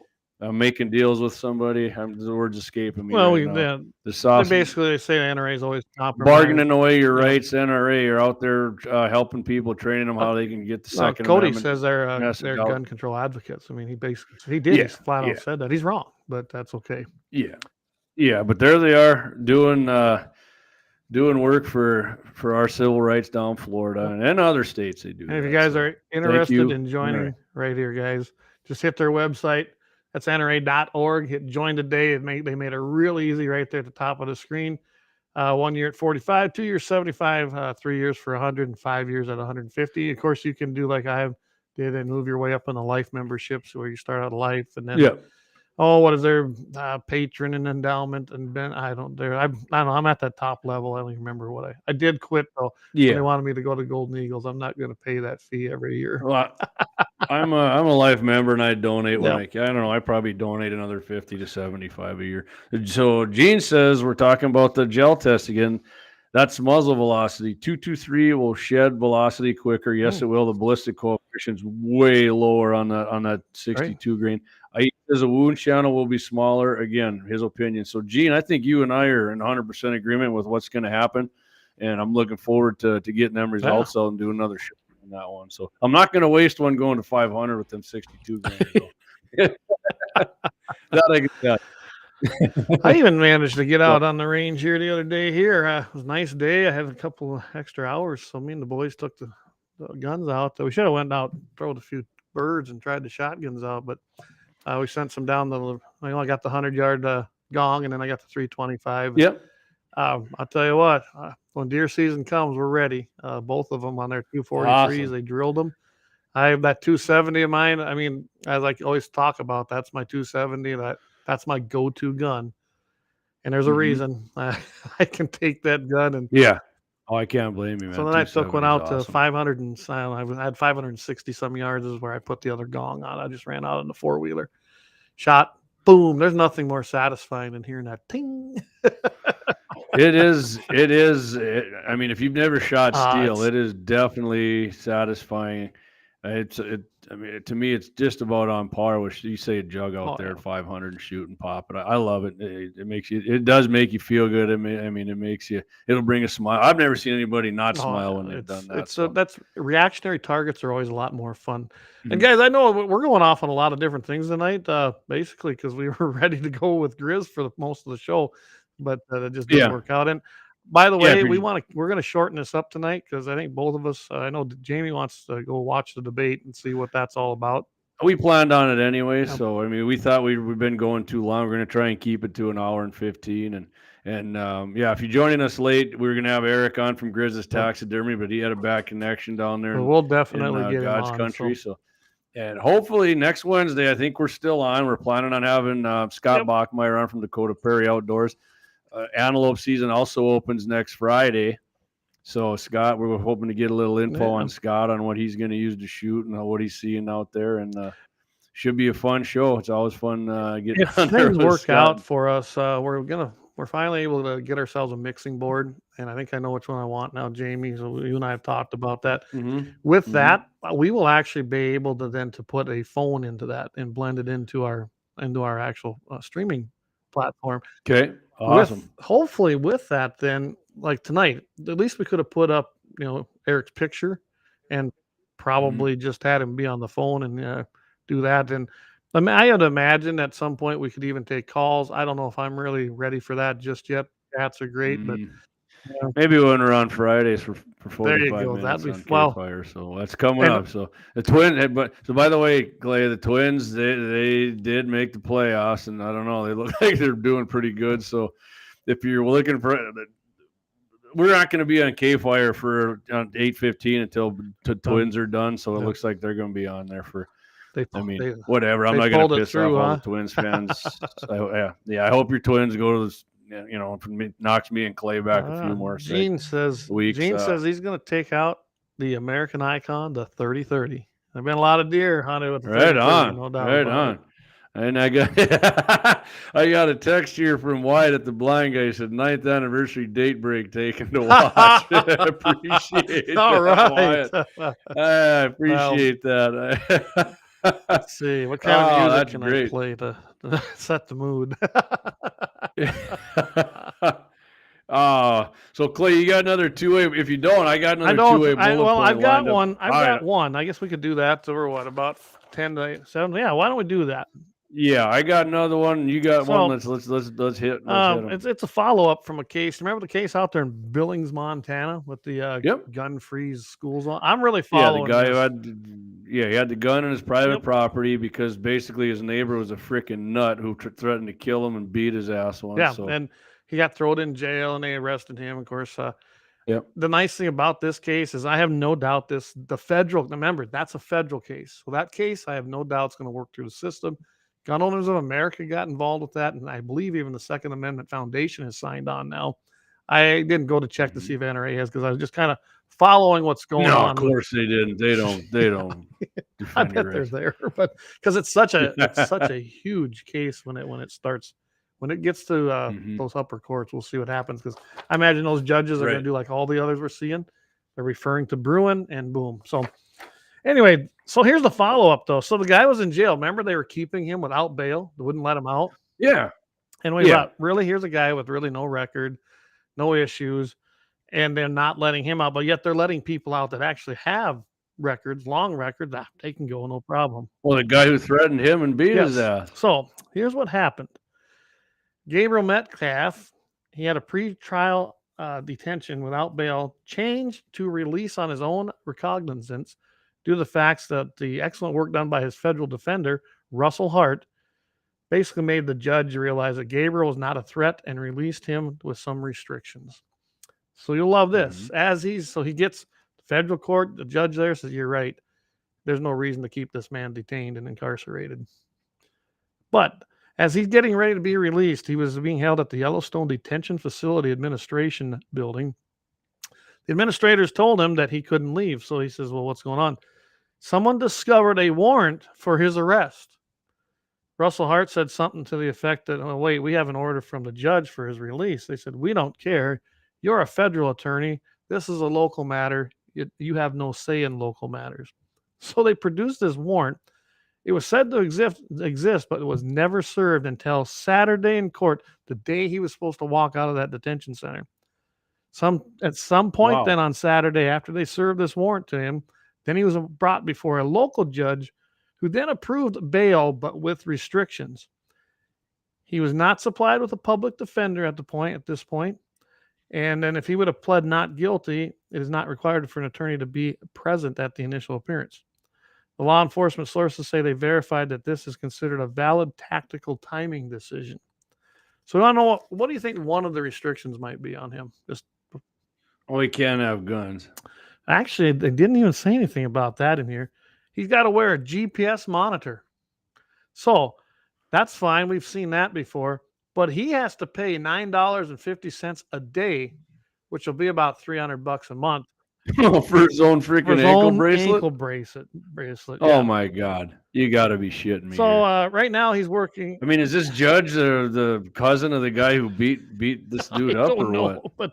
making deals with somebody. The word's escaping me. Well, right they say NRA is always bargaining away your rights. NRA are out there helping people, training them how they can get the Second Cody Amendment. Says they're gun control advocates. I mean, he did. He flat out said that. He's wrong, but that's okay. Yeah, but there they are doing work for our civil rights down Florida and other states. They do. And if you guys are interested in joining, right here, guys, just hit their website. That's NRA.org. Hit join today. They made it real easy right there at the top of the screen. 1 year at 45, 2 years 75, 3 years for 100, and 5 years at 150. Of course, you can do like I did and move your way up in the life memberships where you start out life and then what is their patron and endowment and then I don't know. I'm at that top level. I don't even remember what I did quit though. Yeah, they wanted me to go to Golden Eagles. I'm not going to pay that fee every year. Well, I'm a life member and I donate when I don't know. I probably donate another 50 to 75 a year. So Gene says we're talking about the gel test again. That's muzzle velocity. 223 will shed velocity quicker. Yes, it will. The ballistic coefficient's way lower on that 62 grain. I says a wound channel will be smaller. Again, his opinion. So, Gene, I think you and I are in 100% agreement with what's going to happen, and I'm looking forward to getting them results out and do another show on that one. So, I'm not going to waste one going to 500 with them 62 grain. I even managed to get out on the range here the other day. It was a nice day. I had a couple of extra hours, so me and the boys took the guns out. We should have went out, thrown a few birds, and tried the shotguns out, but we sent some down I got the 100-yard gong, and then I got the 325. Yep. I'll tell you what, when deer season comes, we're ready. Both of them on their 243s, awesome. They drilled them. I have that 270 of mine. I mean, as I always talk about, that's my 270. That's my go-to gun. And there's a reason I can take that gun. And I can't blame you, man. So then I took one out to 500 and I had 560 some yards is where I put the other gong on. I just ran out on the four-wheeler, shot, boom. There's nothing more satisfying than hearing that ting. It is. I mean, if you've never shot steel, it is definitely satisfying. I mean, to me, it's just about on par with you say a jug out there at 500 and shoot and pop. But I love it. It does make you feel good. It'll bring a smile. I've never seen anybody not smile when they've done that. That's reactionary targets are always a lot more fun. Mm-hmm. And guys, I know we're going off on a lot of different things tonight, basically because we were ready to go with Grizz for most of the show, but it just didn't work out. And by the way, we're going to shorten this up tonight because I think both of us, I know Jamie wants to go watch the debate and see what that's all about. We planned on it anyway. So, I mean, we thought we've been going too long. We're going to try and keep it to an hour and 15. And if you're joining us late, we're going to have Eric on from Grizz's Taxidermy, but he had a bad connection down there. We'll definitely get God's him on, country. So, And hopefully next Wednesday, I think we're still on. We're planning on having Scott Bachmeyer on from Dakota Prairie Outdoors. Antelope season also opens next Friday. So Scott, we were hoping to get a little info on Scott on what he's going to use to shoot and what he's seeing out there. And should be a fun show. It's always fun getting if on there things with work Scott. out for us, we're finally able to get ourselves a mixing board, and I think I know which one I want now, Jamie. So you and I have talked about that. With that, we will actually be able to then to put a phone into that and blend it into our actual streaming platform. Okay, awesome. Hopefully with that, then like tonight, at least we could have put up Eric's picture, and probably just had him be on the phone and do that. And I would imagine at some point we could even take calls. I don't know if I'm really ready for that just yet. Chats are great, but maybe when we're on Fridays for 45 there you go. minutes That'd be on KFYR. So that's coming up. So the Twins, so by the way, Clay, the Twins they did make the playoffs, and I don't know, they look like they're doing pretty good. So if you're looking for, we're not going to be on KFYR for 8:15 until the Twins are done. So it looks like they're going to be on there for. Whatever. I'm not going to piss off all the Twins fans. I hope your Twins go to this. Knocks me and Clay back a few more. Gene says he's going to take out the American Icon, the 30-30. There've been a lot of deer hunted with the 30-30, no doubt. Right on. And I got a text here from Wyatt at the Blind Guy. He said 9th anniversary date break taken to watch. Appreciate that. All right. I appreciate that. Let's see. What kind of music can I play to set the mood? So Clay, you got another 2A. If you don't, I got another 2A bullet point. I've got one. Got one. I guess we could do that. So we're about 10 to 7. Yeah, why don't we do that? Yeah, I got another one. You got one. Let's hit. It's a follow up from a case. Remember the case out there in Billings, Montana, with the gun-free schools on? I'm really following. The guy who had the gun in his private property because basically his neighbor was a freaking nut who threatened to kill him and beat his ass once. Yeah, and he got thrown in jail and they arrested him. Of course. The nice thing about this case is I have no doubt remember that's a federal case. So that case I have no doubt it's going to work through the system. Gun Owners of America got involved with that, and I believe even the Second Amendment Foundation has signed on now. I didn't go to check to see if NRA has because I was just kind of following what's going on. No, of course they didn't. They don't. I bet they're there, but because it's such a huge case when it starts. When it gets to those upper courts, we'll see what happens. Because I imagine those judges are going to do like all the others we're seeing. They're referring to Bruin and boom. So anyway, so here's the follow-up, though. So the guy was in jail. Remember, they were keeping him without bail. They wouldn't let him out. Yeah. And we thought, really, here's a guy with really no record, no issues, and they're not letting him out. But yet they're letting people out that actually have records, long records. They can go, no problem. Well, the guy who threatened him and beat his ass. So here's what happened. Gabriel Metcalf, he had a pre-trial detention without bail changed to release on his own recognizance due to the facts that the excellent work done by his federal defender, Russell Hart, basically made the judge realize that Gabriel was not a threat and released him with some restrictions. So you'll love this. He gets federal court, the judge there says, you're right. There's no reason to keep this man detained and incarcerated. But as he's getting ready to be released, he was being held at the Yellowstone Detention Facility Administration building. The administrators told him that he couldn't leave. So he says, well, what's going on? Someone discovered a warrant for his arrest. Russell Hart said something to the effect that, oh, wait, we have an order from the judge for his release. They said, we don't care. You're a federal attorney. This is a local matter. You have no say in local matters. So they produced this warrant. It was said to exist, but it was never served until Saturday in court, the day he was supposed to walk out of that detention center. At some point then on Saturday, after they served this warrant to him, then he was brought before a local judge who then approved bail, but with restrictions. He was not supplied with a public defender at this point. And then if he would have pled not guilty, it is not required for an attorney to be present at the initial appearance. The law enforcement sources say they verified that this is considered a valid tactical timing decision. So I don't know, what do you think one of the restrictions might be on him? He can't have guns. Actually, they didn't even say anything about that in here. he's got to wear a GPS monitor. So that's fine. We've seen that before. But he has to pay $9.50 a day, which will be about $300 a month. For his own freaking ankle bracelet. Oh yeah. my God. You got to be shitting me. So right now he's working. I mean, is this judge the cousin of the guy who beat this dude up or what? But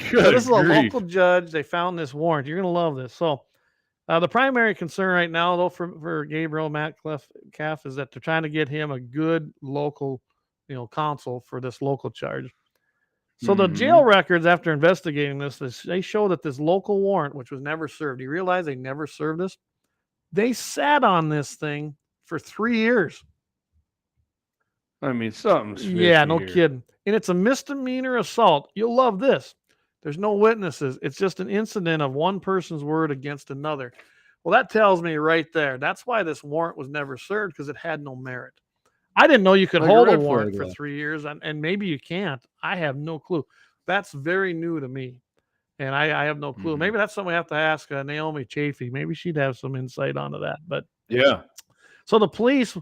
so this is a local judge. They found this warrant. You're going to love this. So the primary concern right now, though, for Gabriel Metcalf is that they're trying to get him a good local, counsel for this local charge. So the jail records, after investigating this, they show that this local warrant, which was never served, do you realize they never served this? They sat on this thing for 3 years. I mean, something's yeah, no here. kidding. And it's a misdemeanor assault. You'll love this. There's no witnesses. It's just an incident of one person's word against another. Well, that tells me right there. That's why this warrant was never served, because it had no merit. I didn't know you could hold a warrant for 3 years, and maybe you can't. I have no clue. That's very new to me, and I have no clue. Maybe that's something we have to ask Naomi Chafee. Maybe she'd have some insight onto that. But yeah. So the police,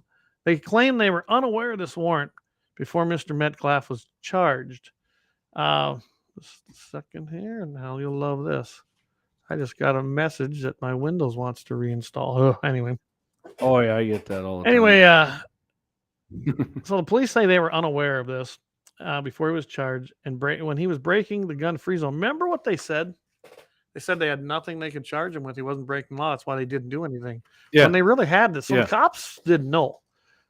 they claim they were unaware of this warrant before Mr. Metcalf was charged. Just a second here, and now you'll love this. I just got a message that my Windows wants to reinstall. Anyway. Oh yeah, I get that all the time. Anyway, so the police say they were unaware of this before he was charged, and when he was breaking the gun-free zone. Remember what they said? They said they had nothing they could charge him with. He wasn't breaking law. That's why they didn't do anything. Yeah. When they really had this. So the cops didn't know.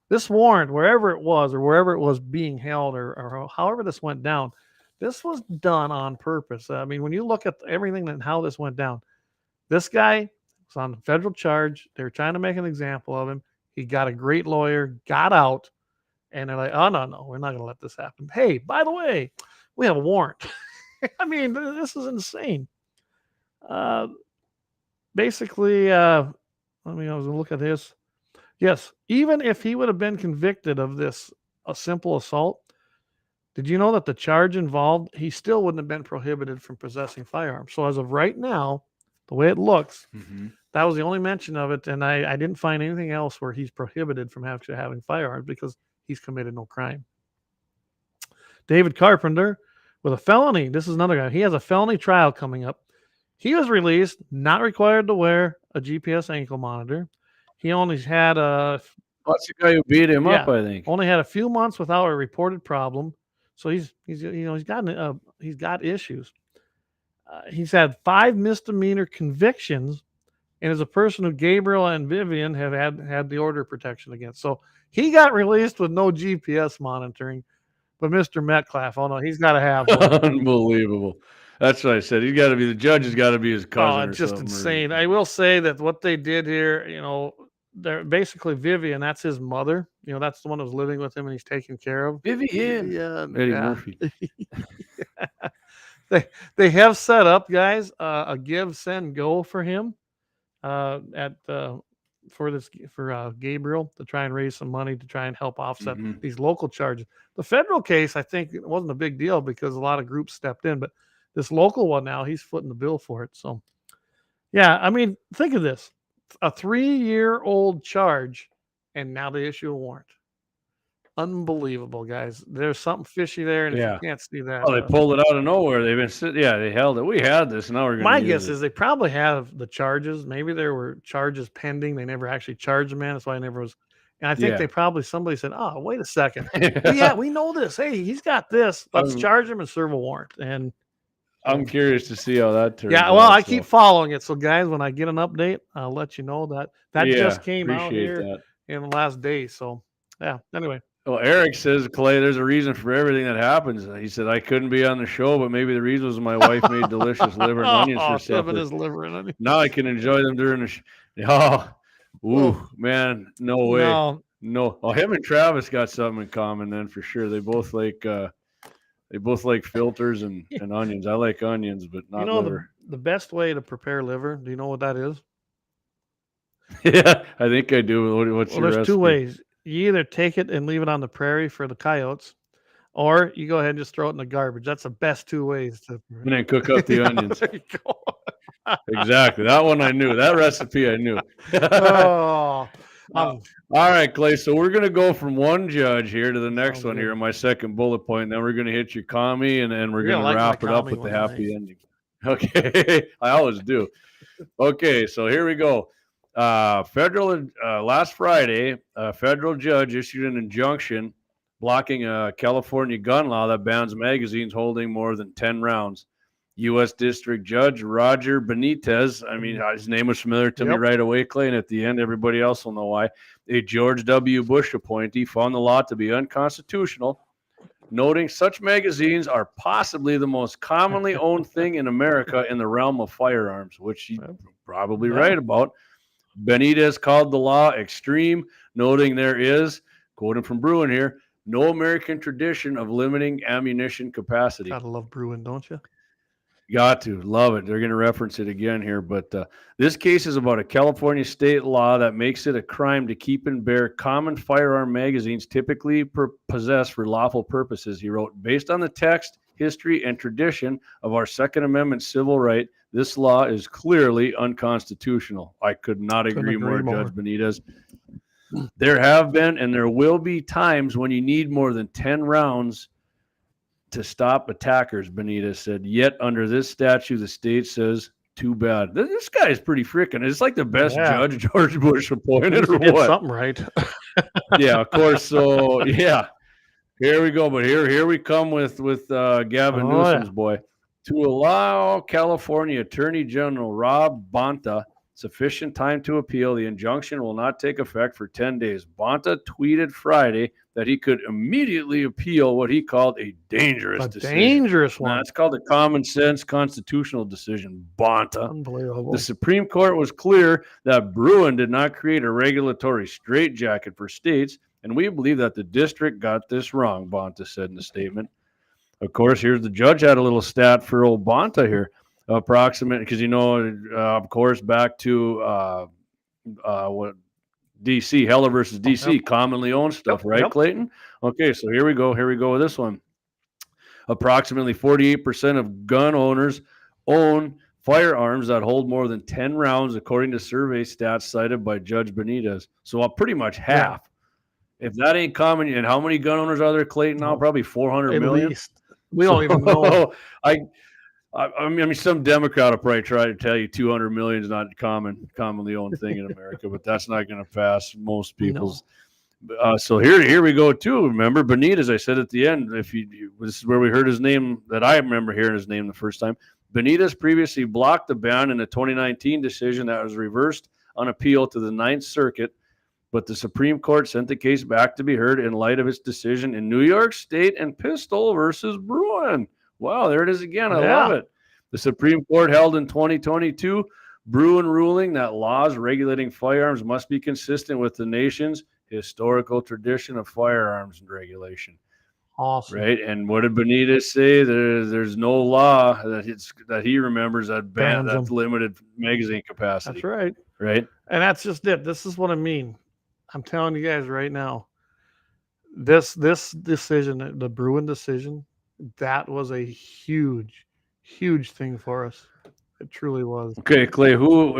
This warrant, wherever it was, or wherever it was being held, or however this went down, this was done on purpose. I mean, when you look at everything and how this went down, this guy was on a federal charge. They were trying to make an example of him. He got a great lawyer, got out, and they're like, oh, no, we're not going to let this happen. Hey, by the way, we have a warrant. I mean, this is insane. Basically, I was going to look at this. Yes, even if he would have been convicted of a simple assault, did you know that the charge involved, he still wouldn't have been prohibited from possessing firearms? So as of right now, the way it looks, that was the only mention of it, and I didn't find anything else where he's prohibited from actually having firearms because he's committed no crime. David Carpenter with a felony. This is another guy. He has a felony trial coming up. He was released, not required to wear a GPS ankle monitor. He only had That's the guy who beat him up, I think. Only had a few months without a reported problem. So he's got issues. He's had 5 misdemeanor convictions, and is a person who Gabriel and Vivian have had the order of protection against. So he got released with no GPS monitoring, but Mr. Metcalf, oh no, he's got to have one. Unbelievable. That's what I said. He's got to be, the judge has got to be his cousin. Oh, it's just insane. I will say that what they did here, they're basically Vivian, that's his mother. That's the one who's living with him and he's taking care of. Vivian. Yeah. Eddie Murphy. They have set up, guys, a give, send, go for him for Gabriel to try and raise some money to try and help offset these local charges. The federal case, I think, it wasn't a big deal because a lot of groups stepped in, but this local one now, he's footing the bill for it. So, yeah, I mean, think of this. A 3-year-old charge, and now they issue a warrant. Unbelievable, guys. There's something fishy there, and if you can't see that. Oh, they pulled it out of nowhere. They've been sitting. Yeah, they held it. We had this. Now we're going to My guess is they probably have the charges. Maybe there were charges pending. They never actually charged the man. That's why I never was. And I think somebody said, oh, wait a second. Yeah, we know this. Hey, he's got this. Let's charge him and serve a warrant. And I'm curious to see how that turns out. Yeah, well, I keep following it. So, guys, when I get an update, I'll let you know that just came out here in the last day. So, yeah, anyway. Well, Eric says, Clay, there's a reason for everything that happens. He said, I couldn't be on the show, but maybe the reason was my wife made delicious liver and onions for supper. His liver and onions. Now I can enjoy them during the man, no way. No. Oh, him and Travis got something in common then for sure. They both like filters and onions. I like onions, but not liver. The best way to prepare liver, do you know what that is? Yeah, I think I do. What's your there's recipe? 2 ways. You either take it and leave it on the prairie for the coyotes, or you go ahead and just throw it in the garbage. That's the best 2 ways to. And then cook up the onions. There you go. Exactly. That one I knew. That recipe I knew. Oh, All right, Clay. So we're going to go from one judge here to the next Sounds one good. here in my second bullet point. And then we're going to hit your commie, and then we're You're going gonna to like my wrap it up commie with the one, happy nice. ending. Okay. I always do. Okay. So here we go. Last Friday, a federal judge issued an injunction blocking a California gun law that bans magazines holding more than 10 rounds. U.S. District Judge Roger Benitez, I mean, his name was familiar to me Yep. right away, Clay, and at the end, everybody else will know why. A George W. Bush appointee found the law to be unconstitutional, noting such magazines are possibly the most commonly owned thing in America in the realm of firearms, which he's probably right about. Benitez called the law extreme, noting there is, quoting from Bruin here, no American tradition of limiting ammunition capacity. Gotta love Bruin, don't you? Got to love it. They're going to reference it again here, but this case is about a California state law that makes it a crime to keep and bear common firearm magazines typically possessed for lawful purposes. He wrote, based on the text, history, and tradition of our Second Amendment civil right, this law is clearly unconstitutional. I could not agree more, Judge Benitez. There have been and there will be times when you need more than 10 rounds to stop attackers, Benitez said. Yet under this statute, the state says, too bad. This guy is pretty freaking. It's like the best judge George Bush appointed, or did what? Something right. Yeah, of course. So yeah, here we go. But here we come with Gavin Newsom's boy. To allow California Attorney General Rob Bonta sufficient time to appeal, the injunction will not take effect for 10 days. Bonta tweeted Friday that he could immediately appeal what he called a dangerous decision. Dangerous one. That's called a common sense constitutional decision, Bonta. Unbelievable. The Supreme Court was clear that Bruin did not create a regulatory straitjacket for states, and we believe that the district got this wrong, Bonta said in the statement. Of course, here's the judge had a little stat for old Bonta here. Approximate, because of course, back to what DC, Heller versus DC, commonly owned stuff, right, Clayton? Okay, so here we go with this one. Approximately 48% of gun owners own firearms that hold more than 10 rounds, according to survey stats cited by Judge Benitez. So pretty much half. If that ain't common, and how many gun owners are there, Clayton? Now probably 400 million. At least. We don't even know. I mean, some Democrat will probably try to tell you 200 million is not a commonly owned thing in America, but that's not going to pass most people's. No. So here we go too. Remember Benitez? I said at the end, this is where we heard his name. That I remember hearing his name the first time. Benitez previously blocked the ban in a 2019 decision that was reversed on appeal to the Ninth Circuit, but the Supreme Court sent the case back to be heard in light of its decision in New York State and Pistol versus Bruin. Wow, there it is again. I love it. The Supreme Court held in 2022 Bruin ruling that laws regulating firearms must be consistent with the nation's historical tradition of firearms regulation. Awesome. Right? And what did Benitez say? There's no law that he remembers that limited magazine capacity. That's right. Right? And that's just it. This is what I mean. I'm telling you guys right now. This decision, the Bruin decision, that was a huge thing for us. It truly was. Okay, Clay, who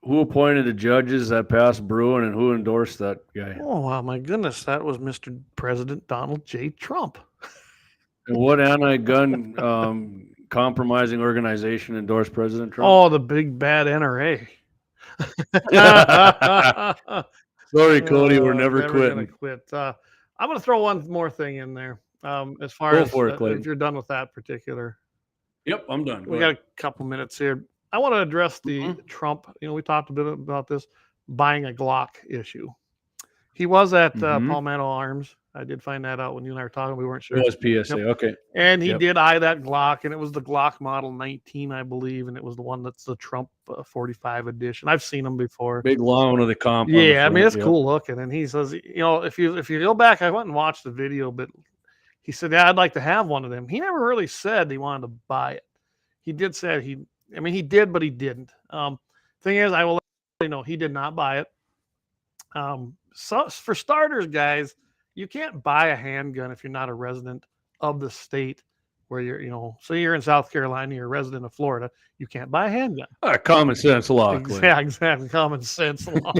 appointed the judges that passed Bruin, and who endorsed that guy? Oh, wow, my goodness. That was Mr. President Donald J. Trump. And what anti-gun compromising organization endorsed President Trump? Oh, the big bad NRA. Sorry, Cody, we're never quitting. I'm going to throw one more thing in there. As far as if you're done with that particular. Yep, I'm done. We got a couple minutes here. I want to address the Trump. We talked a bit about this buying a Glock issue. He was at Palmetto Arms. I did find that out when you and I were talking. We weren't sure. It was PSA. Okay. And he did eye that Glock, and it was the Glock Model 19, I believe, and it was the one that's the Trump 45 edition. I've seen them before. Big long one of the comp. Yeah, I mean it's cool looking. And he says, if you go back, I went and watched the video, but he said, yeah, I'd like to have one of them. He never really said he wanted to buy it. He did say he did, but he didn't. Thing is, I will let you know he did not buy it. So for starters, guys, you can't buy a handgun if you're not a resident of the state where you're, say you're in South Carolina, you're a resident of Florida, you can't buy a handgun. Common sense law, Clint. Yeah, exactly. Common sense law.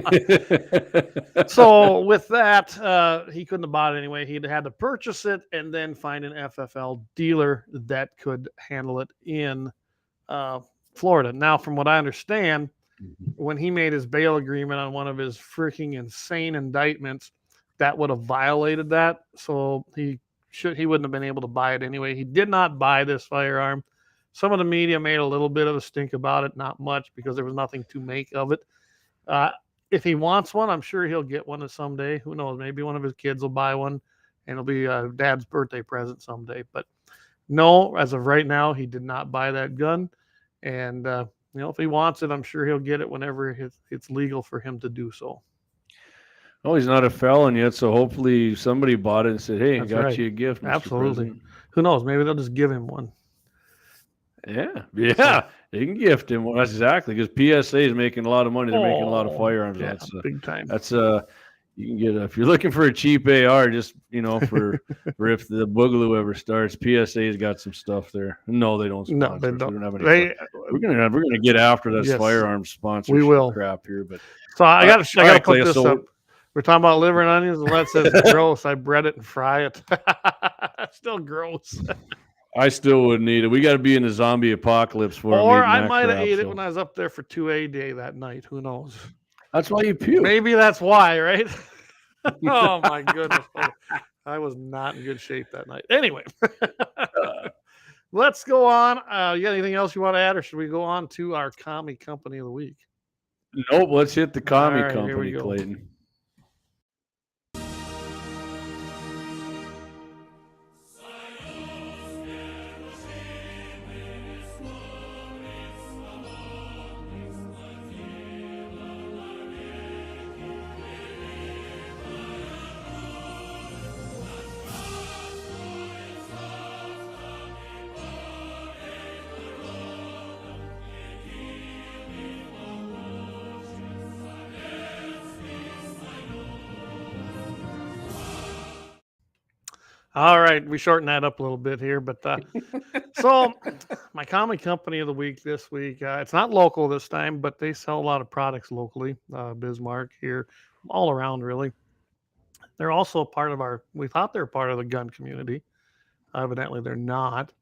So with that, he couldn't have bought it anyway. He'd had to purchase it and then find an FFL dealer that could handle it in Florida. Now, from what I understand, when he made his bail agreement on one of his freaking insane indictments, that would have violated that. So he wouldn't have been able to buy it anyway. He did not buy this firearm. Some of the media made a little bit of a stink about it, not much, because there was nothing to make of it. If he wants one, I'm sure he'll get one someday. Who knows? Maybe one of his kids will buy one, and it'll be Dad's birthday present someday. But no, as of right now, he did not buy that gun. And if he wants it, I'm sure he'll get it whenever it's legal for him to do so. Oh, he's not a felon yet, so hopefully somebody bought it and said, "Hey, That's got right. you a gift." Mr. Absolutely. President." Who knows? Maybe they'll just give him one. Yeah, they can gift him. Well, that's exactly, because PSA is making a lot of money. They're making a lot of firearms. Yeah, big time. That's you can get if you're looking for a cheap AR, just for if the boogaloo ever starts, PSA's got some stuff there. No, they don't. No, they don't. We don't have any. We're gonna get after this firearms sponsorship We will. crap here, but so I got to put this so, up. We're talking about liver and onions, and that says gross. I bread it and fry it. Still gross. I still wouldn't eat it. We got to be in the zombie apocalypse for it. Or I might have ate it when I was up there for 2A day that night. Who knows? That's why you puke. Maybe that's why, right? Oh my goodness. I was not in good shape that night. Anyway, let's go on. You got anything else you want to add, or should we go on to our commie company of the week? Nope. Let's hit the commie All right, here we company, go. Clayton. All right, we shortened that up a little bit here, but so my commie company of the week this week, it's not local this time, but they sell a lot of products locally, Bismarck here, all around really. They're also part of we thought they were part of the gun community. Evidently they're not.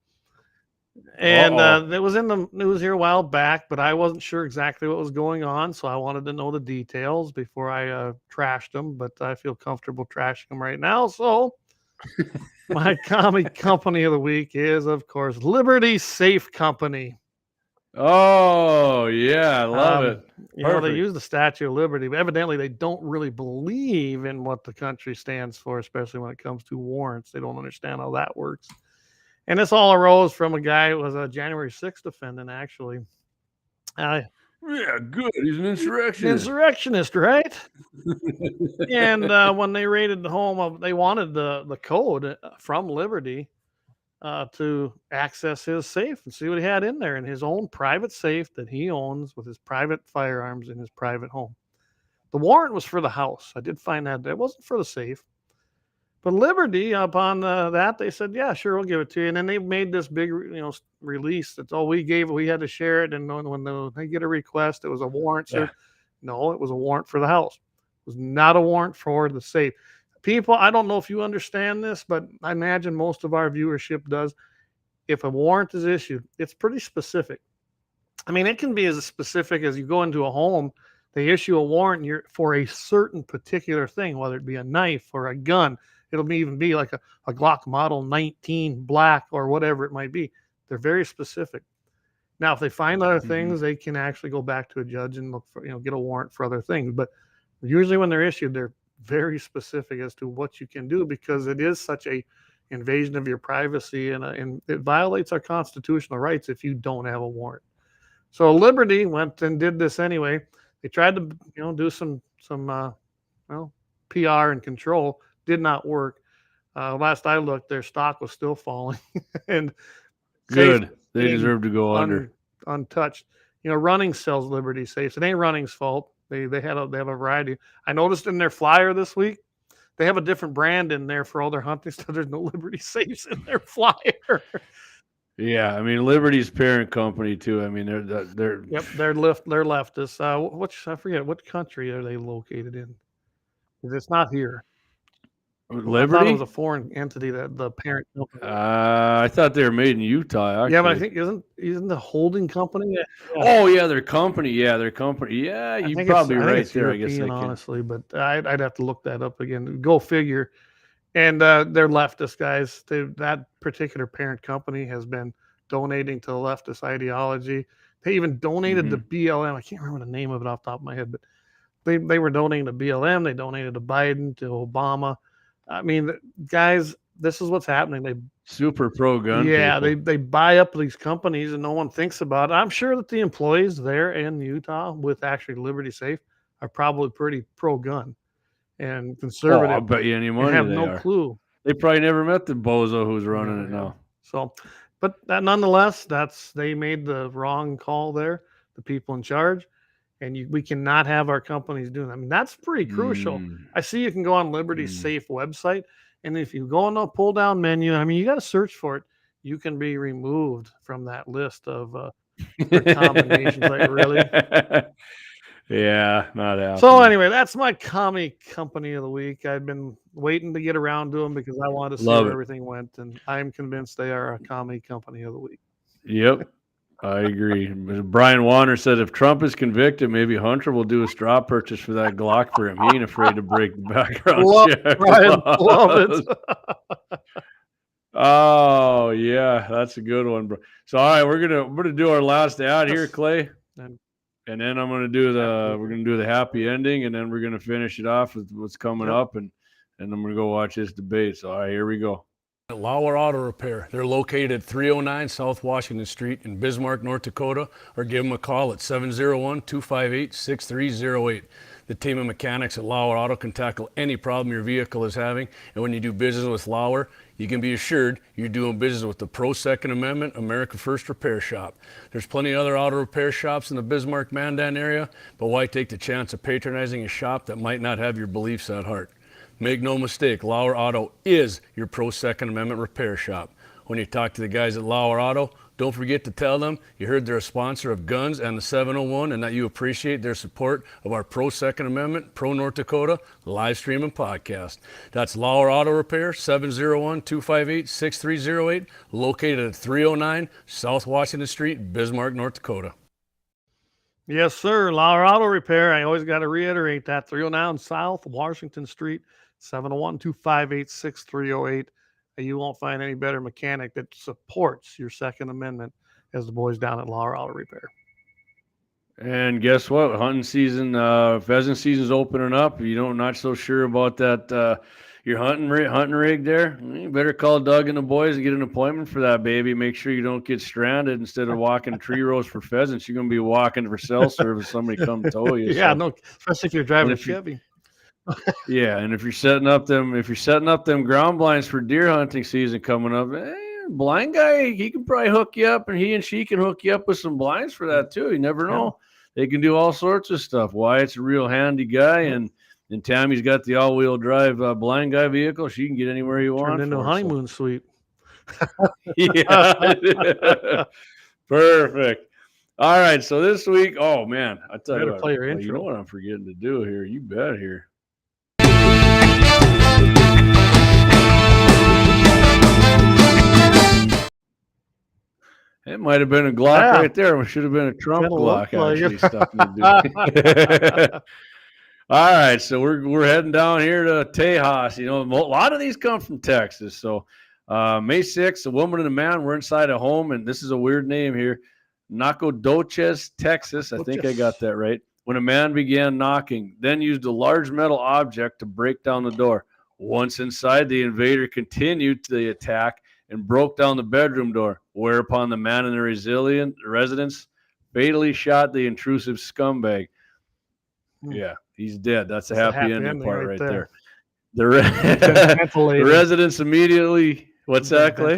And it was in the news here a while back, but I wasn't sure exactly what was going on, so I wanted to know the details before I trashed them, but I feel comfortable trashing them right now, so... My commie company of the week is, of course, Liberty Safe Company. Oh, yeah, I love it. They use the Statue of Liberty, but evidently they don't really believe in what the country stands for, especially when it comes to warrants. They don't understand how that works. And this all arose from a guy who was a January 6th defendant, actually. Yeah, good. He's an insurrectionist. Insurrectionist, right? And when they raided the home, they wanted the code from Liberty to access his safe and see what he had in there in his own private safe that he owns with his private firearms in his private home. The warrant was for the house. I did find that it wasn't for the safe. But Liberty, upon that, they said, "Yeah, sure, we'll give it to you." And then they made this big, release. That's all we gave. We had to share it. And when they get a request, it was a warrant. Yeah. No, it was a warrant for the house. It was not a warrant for the safe. People, I don't know if you understand this, but I imagine most of our viewership does. If a warrant is issued, it's pretty specific. I mean, it can be as specific as you go into a home. They issue a warrant for a certain particular thing, whether it be a knife or a gun. It'll even be like a Glock Model 19 black or whatever it might be. They're very specific. Now, if they find other things, they can actually go back to a judge and look for, get a warrant for other things. But usually when they're issued, they're very specific as to what you can do, because it is such a invasion of your privacy, and it violates our constitutional rights if you don't have a warrant. So Liberty went and did this anyway. They tried to do some PR and control. Did not work. Last I looked, their stock was still falling, and good. They deserve to go untouched. Running sells Liberty safes. It ain't Running's fault. They have a variety. I noticed in their flyer this week, they have a different brand in there for all their hunting stuff. There's no Liberty safes in their flyer. Yeah, I mean Liberty's parent company too. I mean they're Yep, they're leftists. I forget what country are they located in? 'Cause it's not here. I thought it was a Liberty. foreign entity that the parent company. I thought they were made in Utah. Yeah, but I Actually, think isn't the holding company? Yeah, oh yeah, their company. Yeah, their company. Yeah, you're probably I think right it's there. I guess European, I can. honestly, but I'd have to look that up again. Go figure. And they're leftist guys. That particular parent company has been donating to the leftist ideology. They even donated to BLM. I can't remember the name of it off the top of my head, but they were donating to BLM. They donated to Biden, to Obama. I mean, guys, this is what's happening. They Super pro gun. Yeah, people. they buy up these companies and no one thinks about it. I'm sure that the employees there in Utah with actually Liberty Safe are probably pretty pro gun and Oh, conservative I'll bet you any and money have they no are. clue. They probably never met the bozo who's running it Yeah. now. So, but nonetheless, they made the wrong call there, the people in charge, and we cannot have our companies doing that. I mean, that's pretty crucial. I see you can go on Liberty's Safe website, and if you go on the pull down menu, I mean, you got to search for it. You can be removed from that list of combinations. Like, really? Yeah, not happening. So anyway, that's my commie company of the week. I've been waiting to get around to them because I wanted to see Love where it. everything went, and I'm convinced they are a commie company of the week. Yep, I agree. Brian Warner said if Trump is convicted, maybe Hunter will do a straw purchase for that Glock for him. He ain't afraid to break the background check. Brian, love it. Oh yeah, that's a good one, bro. So all right, we're gonna do our last ad here, Clay, And and then we're gonna do the happy ending, and then we're gonna finish it off with what's coming up, and then we're gonna go watch this debate. So all right, here we go. Lauer Auto Repair. They're located at 309 South Washington Street in Bismarck, North Dakota, or give them a call at 701-258-6308. The team of mechanics at Lauer Auto can tackle any problem your vehicle is having, and when you do business with Lauer, you can be assured you're doing business with the Pro Second Amendment America First Repair Shop. There's plenty of other auto repair shops in the Bismarck-Mandan area, but why take the chance of patronizing a shop that might not have your beliefs at heart? Make no mistake, Lauer Auto is your Pro Second Amendment repair shop. When you talk to the guys at Lauer Auto, don't forget to tell them you heard they're a sponsor of Guns and the 701 and that you appreciate their support of our Pro Second Amendment, Pro North Dakota live stream and podcast. That's Lauer Auto Repair, 701-258-6308, located at 309 South Washington Street, Bismarck, North Dakota. yes, sir. Lauer Auto Repair. I always got to reiterate that. 309 South Washington Street, 701-258-6308. You won't find any better mechanic that supports your Second Amendment as the boys down at Lauer Auto Repair. And guess what? Hunting season, pheasant season's opening up. You not so sure about that. Your hunting rig there. You better call Doug and the boys and get an appointment for that baby. Make sure you don't get stranded. Instead of walking tree rows for pheasants, you're gonna be walking for cell service. Somebody come tow you. Yeah, so. no, especially if you're driving a Chevy. Yeah, and if you're setting up them ground blinds for deer hunting season coming up, blind guy, he can probably hook you up, and he and she can hook you up with some blinds for that too. You never know. They can do all sorts of stuff. Wyatt's a real handy guy, and Tammy's got the all-wheel drive blind guy vehicle. She can get anywhere you want. Turned into a honeymoon suite. Yeah. Perfect. All right, so this week, oh man, I tell you what, play your you intro. know what I'm forgetting to do here. You bet here. It might have been a Glock right there. It should have been a Trump Glock actually stuck in the dude. All right, so we're heading down here to Tejas. You know, a lot of these come from Texas. So May 6th, a woman and a man were inside a home, and this is a weird name here, Nacogdoches, Texas. I think I got that right. When a man began knocking, then used a large metal object to break down the door. Once inside, the invader continued the attack and broke down the bedroom door, whereupon the man in the residence fatally shot the intrusive scumbag. Yeah, he's dead. That's a happy ending part right there. The residents immediately, what's that, Clay?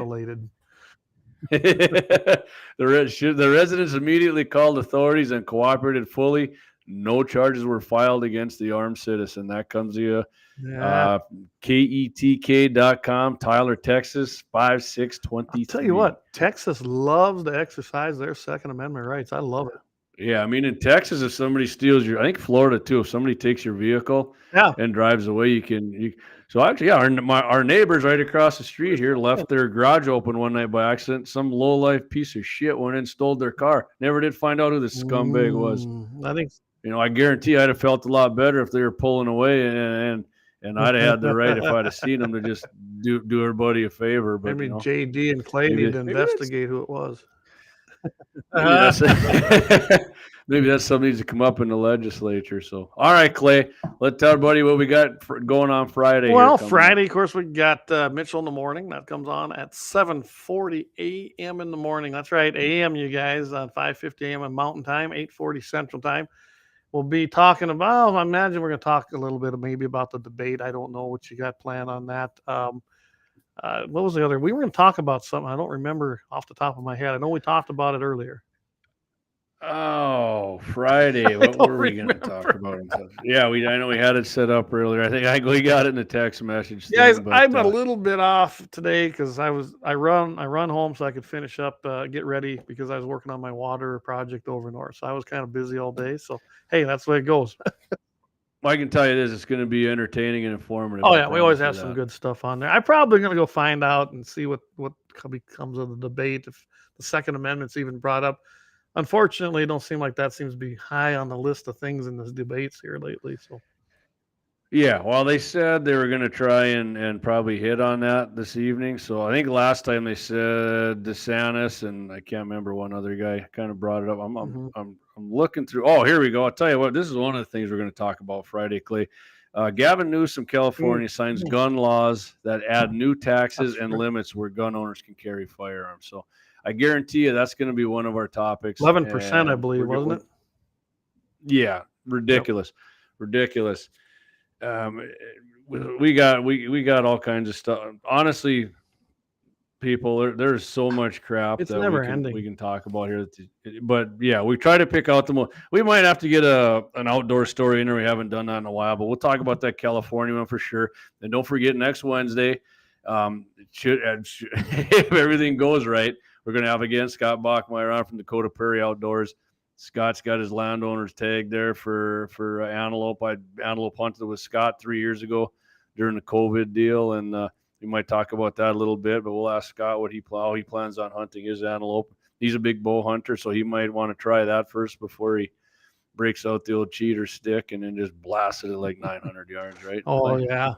The residents immediately called authorities and cooperated fully. No charges were filed against the armed citizen. That comes to you Yeah. KETK.com, Tyler, Texas, 5623. I'll tell you what, Texas loves to exercise their Second Amendment rights. I love it. Yeah, I mean, in Texas, if somebody steals I think Florida too, if somebody takes your vehicle Yeah. and drives away, so actually, yeah, our neighbors right across the street here left their garage open one night by accident. Some low-life piece of shit went in and stole their car. Never did find out who the scumbag was. I think, I guarantee I'd have felt a lot better if they were pulling away and I'd have had the right if I'd have seen them to just do everybody a favor. But maybe JD and Clay need to investigate who it was. Maybe that's something that needs to come up in the legislature. So, all right, Clay, let's tell everybody what we got going on Friday. Well, Friday, of course, we got Mitchell in the morning. That comes on at 7:40 a.m. in the morning. That's right, a.m. you guys, on 5:50 a.m. on Mountain Time, 8:40 Central Time. We'll be talking about, I imagine we're going to talk a little bit maybe about the debate. I don't know what you got planned on that. What was the other? We were going to talk about something. I don't remember off the top of my head. I know we talked about it earlier. Oh, Friday. What were we going to talk about? Yeah, I know we had it set up earlier. I think we got it in the text message. Guys, I'm a little bit off today because I run home so I could finish up, get ready because I was working on my water project over north. So I was kind of busy all day. So hey, that's the way it goes. Well, I can tell you this: it's going to be entertaining and informative. Oh yeah, we always have some good stuff on there. I'm probably going to go find out and see what becomes of the debate, if the Second Amendment's even brought up. Unfortunately, it don't seem like that seems to be high on the list of things in this debates here lately. So, yeah, well, they said they were going to try and probably hit on that this evening. So I think last time they said DeSantis, and I can't remember one other guy kind of brought it up. I'm looking through. Oh, here we go. I'll tell you what. This is one of the things we're going to talk about Friday, Clay. Gavin Newsom, California, signs gun laws that add new taxes and limits where gun owners can carry firearms. So I guarantee you that's going to be one of our topics. 11%, I believe, wasn't it? Yeah, ridiculous, ridiculous. We got all kinds of stuff. Honestly, people, there's so much crap it's that never ending. We can talk about here. But yeah, we try to pick out the most. We might have to get an outdoor story in there. We haven't done that in a while, but we'll talk about that California one for sure. And don't forget, next Wednesday, if everything goes right, we're going to have again Scott Bachmeyer on from Dakota Prairie Outdoors. Scott's got his landowner's tag there for antelope. I antelope hunted with Scott 3 years ago during the COVID deal, and we might talk about that a little bit. But we'll ask Scott how he plans on hunting his antelope. He's a big bow hunter, so he might want to try that first before he breaks out the old cheater stick and then just blasts it at like 900 yards, right? Oh, yeah.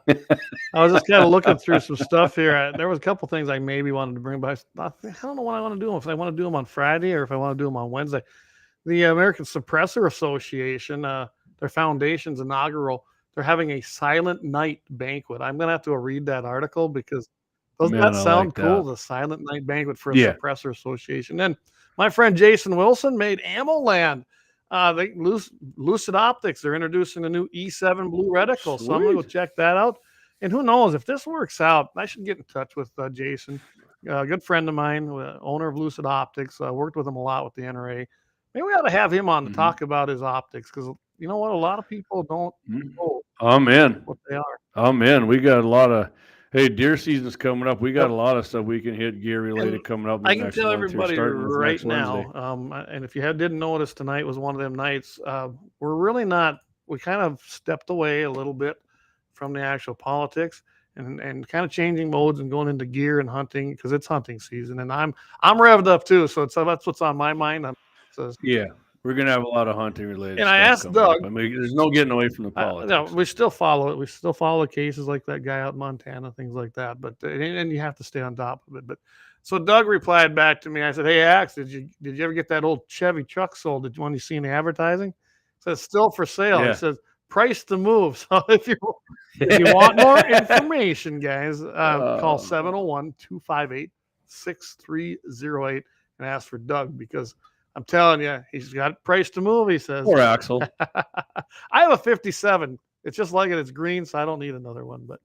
I was just kind of looking through some stuff here. There was a couple things I maybe wanted to bring by. I don't know what I want to do. If I want to do them on Friday or if I want to do them on Wednesday. The American Suppressor Association, their foundation's inaugural, they're having a silent night banquet. I'm going to have to read that article because doesn't that sound cool? The silent night banquet for a Suppressor Association. Then my friend Jason Wilson made Ammo Land. Lucid Optics, they're introducing a new E7 blue reticle. So I'm going to go check that out. And who knows, if this works out, I should get in touch with Jason, a good friend of mine, owner of Lucid Optics. I worked with him a lot with the NRA. Maybe we ought to have him on to talk about his optics because you know what? A lot of people don't know what they are. Oh, man. We got a lot of deer season's coming up. We got a lot of stuff we can hit gear related coming up. I can tell everybody right now, and if you didn't notice, tonight was one of them nights. We're really not. We kind of stepped away a little bit from the actual politics and kind of changing modes and going into gear and hunting because it's hunting season, and I'm revved up too. So that's what's on my mind. We're gonna have a lot of hunting related. And I asked Doug. I mean, there's no getting away from the politics. No, we still follow it. We still follow cases like that guy out in Montana, things like that. But and you have to stay on top of it. But so Doug replied back to me. I said, "Hey, Axe, did you ever get that old Chevy truck sold? Did you want to see any advertising?" It says still for sale. It says price to move. So if you want more information, guys, call 701-258-6308 and ask for Doug because I'm telling you, he's got price to move, he says. Poor Axel. I have a 57. It's just like it. It's green, so I don't need another one. But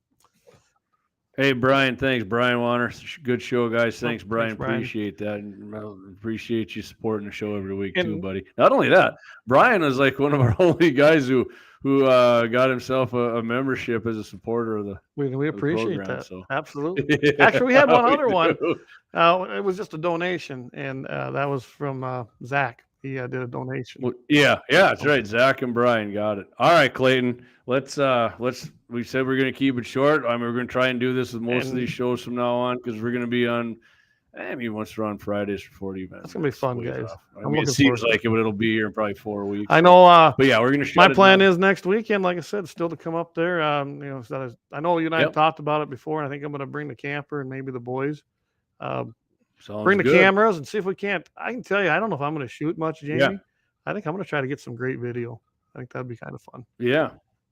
hey, Brian, thanks. Brian Warner. Good show, guys. Thanks, Brian. Brian. Appreciate that. And appreciate you supporting the show every week, too, buddy. Not only that, Brian is like one of our only guys who who got himself a membership as a supporter of the. We appreciate program, that. so. Absolutely. Actually, we had one other one. do. It was just a donation, and that was from Zach. He did a donation. Well, yeah, that's right. Zach and Brian got it. All right, Clayton. Let's. We said we're going to keep it short. We're going to try and do this with most of these shows from now on because we're going to be on. Once we're on Fridays for 40 minutes. That's gonna be fun, guys. It seems like it'll be here in probably 4 weeks. I know. But yeah, we're gonna. My plan is next weekend, like I said, still to come up there. I know you and I have talked about it before, and I think I'm gonna bring the camper and maybe the boys. Bring the cameras and see if we can't. I can tell you, I don't know if I'm gonna shoot much, Jamie. Yeah. I think I'm gonna try to get some great video. I think that'd be kind of fun. Yeah.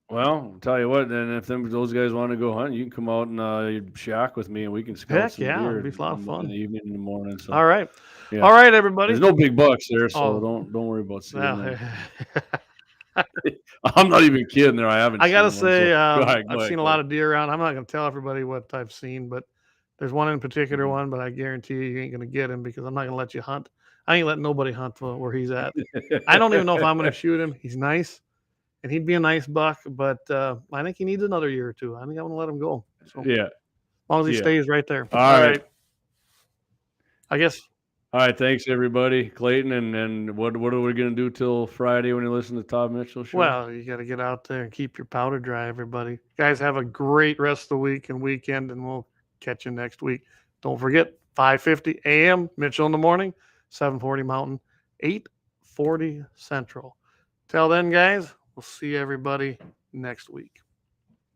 Well, I'll tell you what, then if those guys want to go hunt, you can come out and shack with me, and we can scout some deer. It'd be a lot of fun. In the evening, in the morning. So. All right. Yeah. All right, everybody. There's no big bucks there, so don't worry about seeing them. I'm not even kidding there. I gotta say, I've seen a lot of deer around. I'm not gonna tell everybody what I've seen, but there's one in particular one, but I guarantee you ain't gonna get him because I'm not gonna let you hunt. I ain't letting nobody hunt where he's at. I don't even know if I'm gonna shoot him. He's nice. And he'd be a nice buck, but I think he needs another year or two. I think I'm going to let him go. So, yeah. As long as he stays right there. All right. I guess. All right. Thanks, everybody. Clayton, and what are we going to do till Friday when you listen to Todd Mitchell show? Well, you got to get out there and keep your powder dry, everybody. Guys, have a great rest of the week and weekend, and we'll catch you next week. Don't forget, 5:50 a.m., Mitchell in the morning, 7:40 Mountain, 8:40 Central. Till then, guys. We'll see everybody next week.